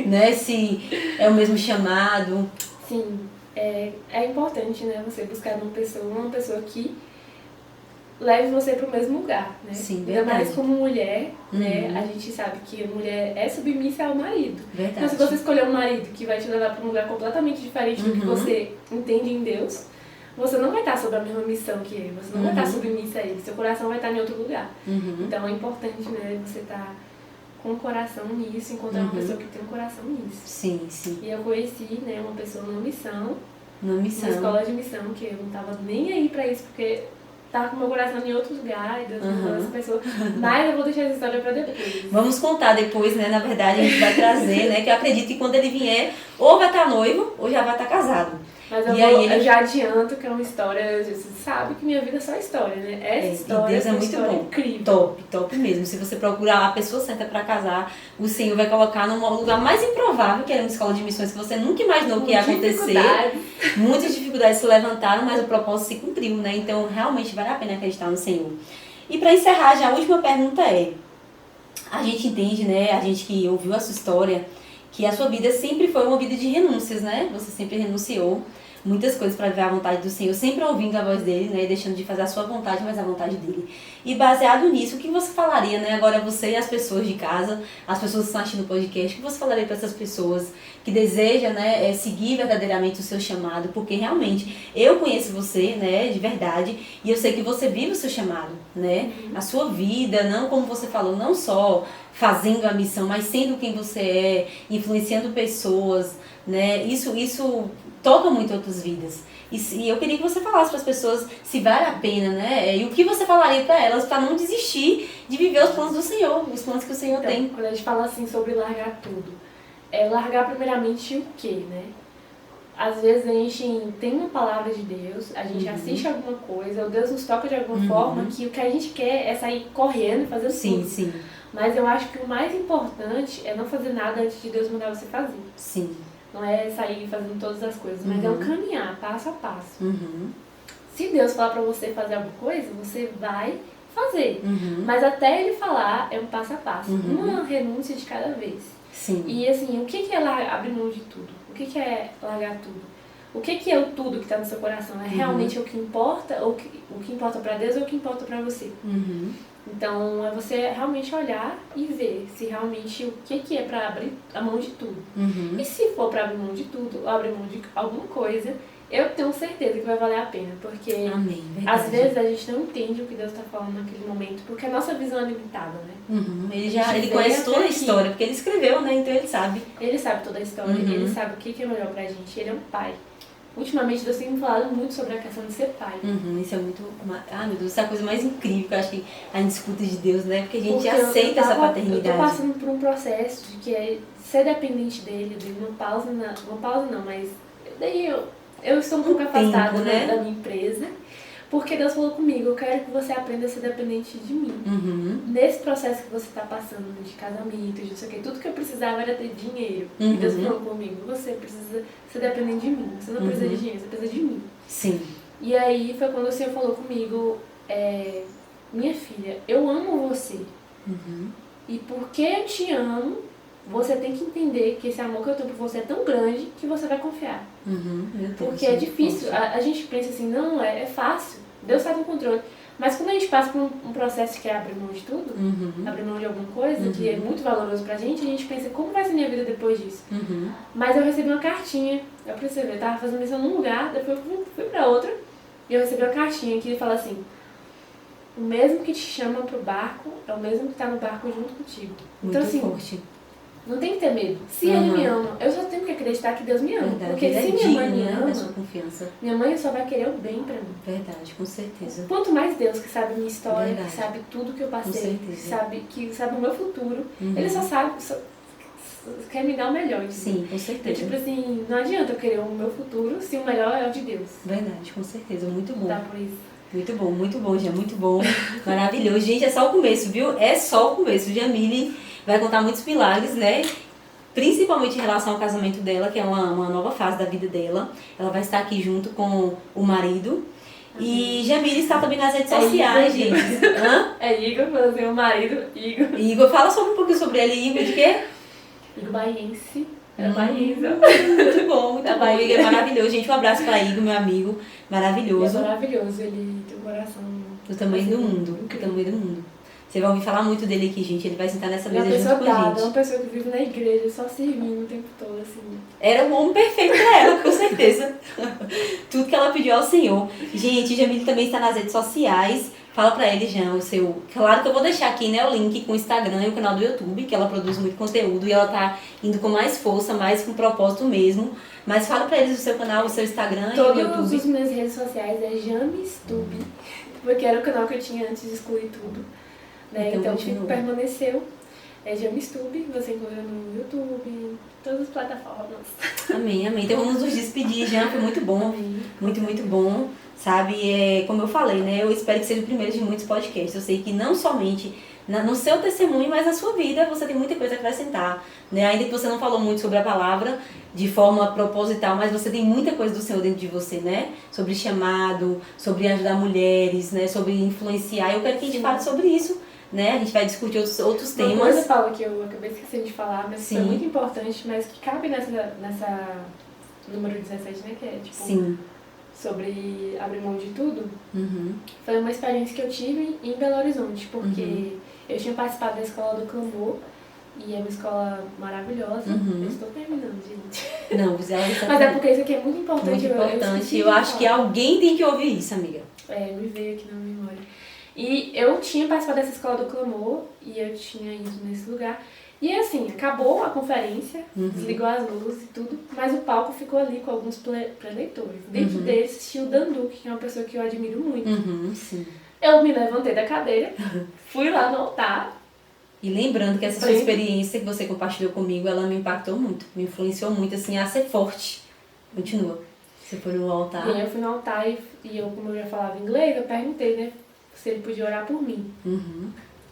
né? Se é o mesmo chamado. Sim, é importante, né? Você buscar uma pessoa que leve você para o mesmo lugar, né? Sim, ainda verdade. mais como mulher, né? A gente sabe que a mulher é submissa ao marido. Verdade. Então, se você escolher um marido que vai te levar para um lugar completamente diferente do que você entende em Deus, você não vai estar sob a mesma missão que ele, você não vai estar submissa a ele, seu coração vai estar em outro lugar. Então é importante, né, você estar com o coração nisso, encontrar uma pessoa que tem um coração nisso. Sim, sim. E eu conheci, né, uma pessoa numa missão Uma missão. Uma escola de missão, que eu não tava nem aí pra isso, porque tava com meu coração em outro lugar, e Deus me mandou essa pessoa. Mas eu vou deixar essa história pra depois. Vamos contar depois, né? Na verdade, a gente vai trazer, né? Que eu acredito que quando ele vier, ou vai estar noivo, ou já vai estar casado. Mas eu já adianto que é uma história, você sabe que minha vida é só história, né? Essa história e Deus é muito bom. Incrível. Top, top mesmo. Se você procurar a pessoa certa para casar, o Senhor vai colocar num lugar mais improvável, que era uma escola de missões que você nunca imaginou que ia acontecer. Muitas dificuldades se levantaram, mas o propósito se cumpriu, né? Então, realmente vale a pena acreditar no Senhor. E para encerrar, já a última pergunta é: a gente entende, né? A gente que ouviu a sua história, que a sua vida sempre foi uma vida de renúncias, né? Você sempre renunciou muitas coisas para viver a vontade do Senhor, sempre ouvindo a voz dele, né, deixando de fazer a sua vontade, mas a vontade dele. E baseado nisso, o que você falaria, né, agora você e as pessoas de casa, as pessoas que estão assistindo o podcast, o que você falaria para essas pessoas que desejam, né, seguir verdadeiramente o seu chamado? Porque realmente eu conheço você, né, de verdade, e eu sei que você vive o seu chamado, né, a sua vida, não como você falou, não só fazendo a missão, mas sendo quem você é, influenciando pessoas, né, isso toca muito outras vidas. E eu queria que você falasse para as pessoas se vale a pena, né? E o que você falaria para elas para não desistir de viver os planos do Senhor, os planos que o Senhor tem. Quando a gente fala assim sobre largar tudo, é largar primeiramente o quê, né? Às vezes a gente tem uma palavra de Deus, a gente assiste alguma coisa, ou Deus nos toca de alguma forma, que o que a gente quer é sair correndo, fazendo tudo. Sim. Mas eu acho que o mais importante é não fazer nada antes de Deus mandar você fazer. Sim. Não é sair fazendo todas as coisas, mas é um caminhar, passo a passo. Se Deus falar pra você fazer alguma coisa, você vai fazer. Mas até Ele falar, é um passo a passo. Uma renúncia de cada vez. Sim. E assim, o que é abrir mão de tudo? O que é largar tudo? O que é o tudo que está no seu coração? É realmente o que importa? Ou o que importa pra Deus ou o que importa pra você? Então, é você realmente olhar e ver se realmente o que é para abrir a mão de tudo. E se for para abrir mão de tudo, ou abrir mão de alguma coisa, eu tenho certeza que vai valer a pena. Porque às vezes a gente não entende o que Deus está falando naquele momento, porque a nossa visão é limitada, né? Ele conhece toda a história, porque ele escreveu, né? Então ele sabe. Ele sabe toda a história, ele sabe o que é melhor pra gente. Ele é um pai. Ultimamente Deus tem me falado muito sobre a questão de ser pai. Isso é muito... Ah, meu Deus, isso é a coisa mais incrível que eu acho que a gente escuta de Deus, né? Porque a gente aceita essa paternidade. Eu tô passando por um processo de que é ser dependente dele, de uma pausa não, mas daí eu estou um pouco afastada, né, da minha empresa, porque Deus falou comigo, eu quero que você aprenda a ser dependente de mim. Nesse processo que você está passando de casamento, de não sei o que, tudo que eu precisava era ter dinheiro. E Deus falou comigo, você precisa ser dependente de mim, você não precisa de dinheiro, você precisa de mim. Sim. E aí foi quando o Senhor falou comigo, minha filha, eu amo você. E porque eu te amo, você tem que entender que esse amor que eu tenho por você é tão grande que você vai confiar. Porque é difícil, a gente pensa assim, não, é fácil, Deus está no controle. Mas quando a gente passa por um processo que é abrir mão de tudo, abrir mão de alguma coisa que é muito valoroso pra gente, a gente pensa, como vai ser minha vida depois disso? Mas eu recebi uma cartinha, eu percebi, eu tava fazendo missão num lugar, depois eu fui pra outra, e eu recebi uma cartinha que fala assim, o mesmo que te chama pro barco é o mesmo que tá no barco junto contigo. Muito então assim, forte. Não tem que ter medo. Se ele me ama, eu só tenho que acreditar que Deus me ama. Verdade, porque se minha mãe me ama, sua confiança. Minha mãe só vai querer o bem pra mim. Verdade, com certeza. Quanto mais Deus, que sabe a minha história, Verdade. que sabe tudo que eu passei, que sabe o meu futuro, Uhum. ele só sabe, quer me dar o melhor. Entendeu? Sim, com certeza. Tipo assim, não adianta eu querer o meu futuro se o melhor é o de Deus. Verdade, com certeza. Muito bom. Tá por isso. Muito bom, já muito bom. Maravilhoso. Gente, é só o começo, viu? É só o começo. Jamile vai contar muitos milagres, né? Principalmente em relação ao casamento dela, que é uma nova fase da vida dela. Ela vai estar aqui junto com o marido. E Jamile está também nas redes sociais, Igor, gente. Hã? É Igor, meu marido, Igor. Igor, fala só um pouquinho sobre ele. Igor de quê? Igor Baiense. É Bahia. Muito bom, muito Da bom. Bahia. Igor é maravilhoso. Gente, um abraço para Igor, meu amigo. Ele é Maravilhoso. maravilhoso, ele tem um coração Do tamanho do mundo. Do incrível. tamanho do mundo. Você vai ouvir falar muito dele aqui, gente. Ele vai sentar nessa Ele é mesa uma pessoa junto com a dada, é gente. uma pessoa que vive na igreja, só servindo o tempo todo, assim. Era o homem perfeito pra ela, com certeza. Tudo que ela pediu ao Senhor. Gente, Jamile também está nas redes sociais. Fala pra ele, Jean, o seu... Claro que eu vou deixar aqui, né, o link com o Instagram e o canal do YouTube, que ela produz muito conteúdo e ela tá indo com mais força, mais com propósito mesmo. Mas fala pra eles o seu canal, o seu Instagram e o YouTube. Todas as minhas redes sociais é Jamistube, porque era o canal que eu tinha antes de excluir tudo. Né? Então permaneceu. É Jamistube, você encontra no YouTube, em todas as plataformas. Amém, amém. Então vamos nos despedir, Jean, foi muito bom. Amém. Muito, muito bom. Sabe, como eu falei, né? Eu espero que seja o primeiro de muitos podcasts. Eu sei que não somente no seu testemunho, mas na sua vida você tem muita coisa a acrescentar, né? Ainda que você não falou muito sobre a palavra de forma proposital, mas você tem muita coisa do Senhor dentro de você, né? Sobre chamado, sobre ajudar mulheres, né? Sobre influenciar. Eu quero que a gente fale sobre isso, né? A gente vai discutir outros temas. Uma coisa, Paula, que eu acabei esquecendo de falar, mas Sim. foi muito importante, mas que cabe nessa número 17, né? Que é tipo... Sim. Sobre abrir mão de tudo, Uhum. foi uma experiência que eu tive em Belo Horizonte, porque eu tinha participado da Escola do Clamor, e é uma escola maravilhosa. Eu estou terminando, gente. Não, ela está Mas é porque isso aqui é muito importante. muito importante. Eu Eu acho que alguém tem que ouvir isso, amiga. me veio aqui na memória. E eu tinha participado dessa Escola do Clamor, e eu tinha ido nesse lugar. E assim, acabou a conferência, desligou as luzes e tudo, mas o palco ficou ali com alguns preleitores. Dentro deles tinha o Danduque, que é uma pessoa que eu admiro muito. Sim. Eu me levantei da cadeira, fui lá no altar. E lembrando que essa sua experiência que você compartilhou comigo, ela me impactou muito, me influenciou muito, assim, a ser forte. Continua. Você foi no altar. E aí eu fui no altar e eu, como eu já falava inglês, eu perguntei, né, se ele podia orar por mim.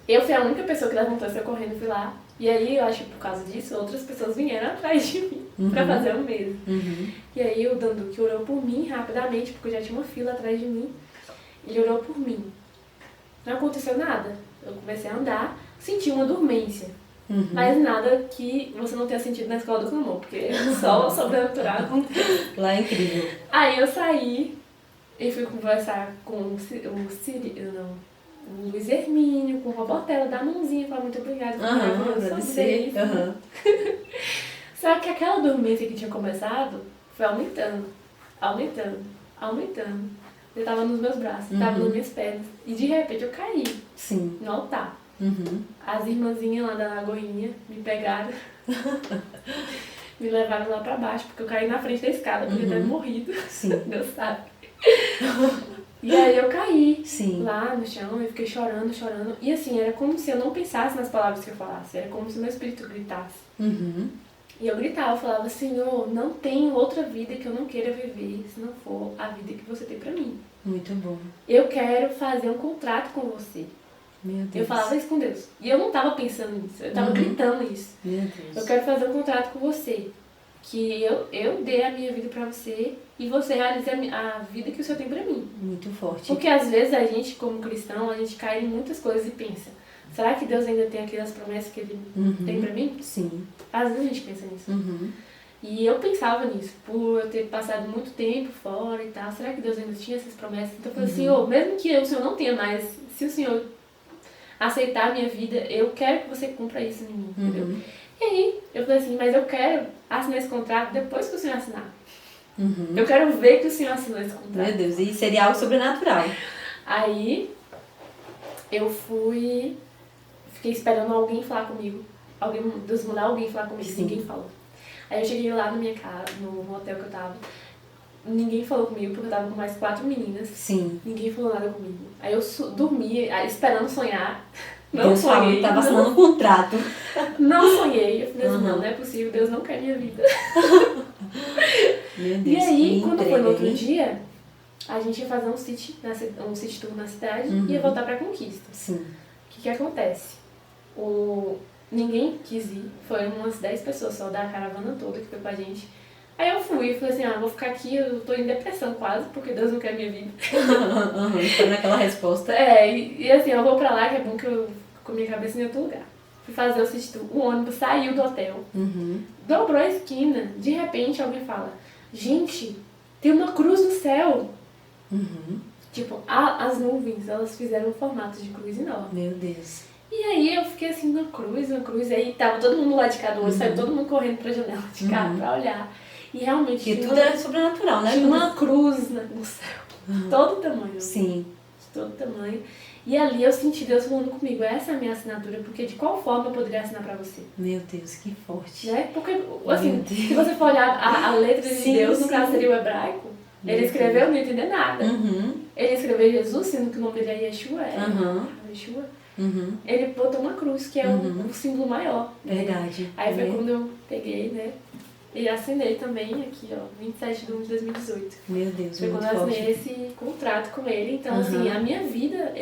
Eu fui a única pessoa que levantou-se correndo e fui lá. E aí, eu acho que por causa disso, outras pessoas vieram atrás de mim pra fazer o mesmo. E aí o Danduque orou por mim rapidamente, porque já tinha uma fila atrás de mim. Ele orou por mim. Não aconteceu nada. Eu comecei a andar, senti uma dormência. Mas nada que você não tenha sentido na Escola do Clamor, porque só o sobrenatural acontece. Lá é incrível. Aí eu saí e fui conversar com o Luiz Hermínio, com o Robertella, dar a mãozinha, falar muito obrigada. Agradecer. Só que aquela dormência que tinha começado foi aumentando. Eu tava nos meus braços, tava nas minhas pernas. E de repente eu caí no altar. As irmãzinhas lá da Lagoinha me pegaram, me levaram lá pra baixo, porque eu caí na frente da escada, podia ter morrido. Deus sabe. E aí eu caí lá no chão, eu fiquei chorando. E assim, era como se eu não pensasse nas palavras que eu falasse, era como se meu espírito gritasse. E eu gritava, eu falava, Senhor, não tenho outra vida que eu não queira viver, se não for a vida que você tem pra mim. Muito bom. Eu quero fazer um contrato com você. Meu Deus. Eu falava isso com Deus. E eu não tava pensando nisso, eu tava gritando isso. Meu Deus. Eu quero fazer um contrato com você. Que eu dê a minha vida pra você e você realize a vida que o Senhor tem pra mim. Muito forte. Porque às vezes a gente, como cristão, a gente cai em muitas coisas e pensa, será que Deus ainda tem aquelas promessas que Ele tem pra mim? Sim. Às vezes a gente pensa nisso. E eu pensava nisso, por eu ter passado muito tempo fora e tal, será que Deus ainda tinha essas promessas? Então eu falei, Senhor, mesmo que o Senhor não tenha mais, se o Senhor aceitar a minha vida, eu quero que você cumpra isso em mim, entendeu? E aí, eu falei assim, mas eu quero assinar esse contrato depois que o Senhor assinar. Eu quero ver que o Senhor assinou esse contrato. Meu Deus, e seria algo sobrenatural. Aí, eu fiquei esperando alguém falar comigo. Deus mandar alguém falar comigo, ninguém falou. Aí eu cheguei lá na minha casa, no hotel que eu tava. Ninguém falou comigo, porque eu tava com mais 4 meninas. Ninguém falou nada comigo. Aí eu dormi, esperando sonhar. Não Deus sonhei. Tava assinando um contrato. Não sonhei. Eu falei assim, não é possível, Deus não quer minha vida. Meu Deus, e aí, quando foi no outro dia, a gente ia fazer um city tour na cidade e ia voltar pra Conquista. O que acontece? Ninguém quis ir, foram umas 10 pessoas só da caravana toda que foi com a gente. Aí eu fui e falei assim, vou ficar aqui, eu tô em depressão quase, porque Deus não quer minha vida. Foi naquela resposta. E assim, eu vou pra lá, que é bom que eu com minha cabeça em outro lugar. Fui fazer o city tour, o ônibus saiu do hotel, dobrou a esquina, de repente alguém fala, gente, tem uma cruz no céu. Tipo, as nuvens, elas fizeram um formato de cruz enorme. Meu Deus. E aí eu fiquei assim, uma cruz, aí tava todo mundo lá de cada um, saiu todo mundo correndo pra janela de carro pra olhar. E realmente tudo era sobrenatural, né? Tinha uma cruz no céu, todo o tamanho. todo tamanho. E ali eu senti Deus falando comigo, essa é a minha assinatura, porque de qual forma eu poderia assinar pra você? Meu Deus, que forte. Né? Porque, assim, se você for olhar a letra de Sim, Deus, no sim. caso seria o hebraico, ele escreveu, não ia entender nada. Ele escreveu Jesus, sendo que o nome dele é Yeshua, Yeshua. Ele botou uma cruz, que é um símbolo maior. Verdade. Aí foi quando eu peguei, né? E assinei também aqui, ó, 27 de 1 de 2018. Meu Deus, foi muito quando eu assinei forte. esse contrato com ele. Então, assim, a minha vida,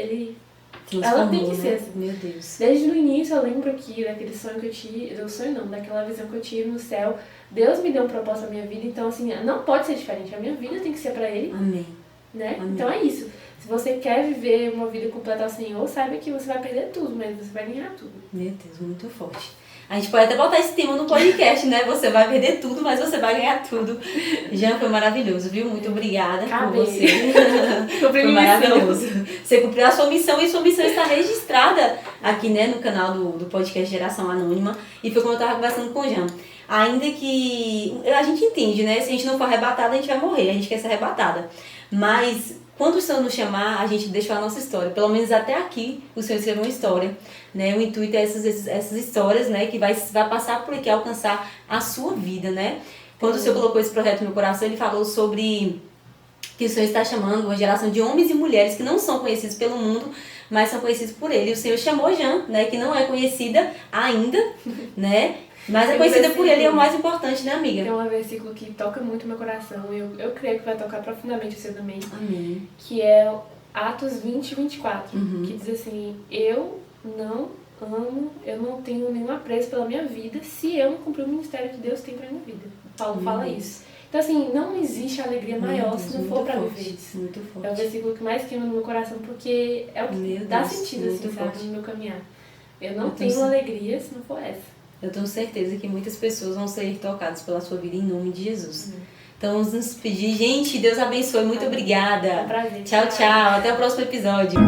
Transformou, ela tem que né? ser assim. Meu Deus. Desde o início eu lembro que daquele sonho que eu tive, do sonho não, daquela visão que eu tive no céu, Deus me deu um propósito na minha vida, então assim, não pode ser diferente, a minha vida tem que ser pra Ele, Amém. né? Amém. Então é isso. Se você quer viver uma vida completa ao Senhor, saiba que você vai perder tudo, mas você vai ganhar tudo. Meu Deus, muito forte. A gente pode até botar esse tema no podcast, né? Você vai perder tudo, mas você vai ganhar tudo. Jean, foi maravilhoso, viu? Muito obrigada por você. Foi maravilhoso. Você cumpriu a sua missão e sua missão está registrada aqui, né, no canal do podcast Geração Anônima. E foi como eu estava conversando com o Jean. Ainda que a gente entende, né? Se a gente não for arrebatada, a gente vai morrer. A gente quer ser arrebatada. Mas quando o Senhor nos chamar, a gente deixa a nossa história. Pelo menos até aqui, o Senhor escreveu uma história. Né? O intuito é essas histórias, né? Que vai passar por aqui, alcançar a sua vida, né? Quando o Senhor colocou esse projeto no meu coração, Ele falou sobre que o Senhor está chamando uma geração de homens e mulheres que não são conhecidos pelo mundo, mas são conhecidos por Ele. O Senhor chamou Jean, né? Que não é conhecida ainda, né? Mas é conhecida por Ele, é o mais importante, né, amiga? Tem um versículo que toca muito o meu coração, e eu creio que vai tocar profundamente o seu também. Amém. Que é Atos 20 e 24, que diz assim, eu não amo, eu não tenho nenhum apreço pela minha vida se eu não cumprir o ministério que Deus tem pra minha vida. Paulo fala isso. Então assim, não existe alegria maior se não for pra viver isso. Muito forte. É o versículo que mais queima no meu coração, porque é o que dá sentido, assim, sabe, no meu caminhar. Eu não tenho alegria se não for essa. Eu tenho certeza que muitas pessoas vão ser tocadas pela sua vida em nome de Jesus. Então vamos nos despedir. Gente, Deus abençoe. Muito obrigada. É um prazer. Tchau, tchau. Até o próximo episódio.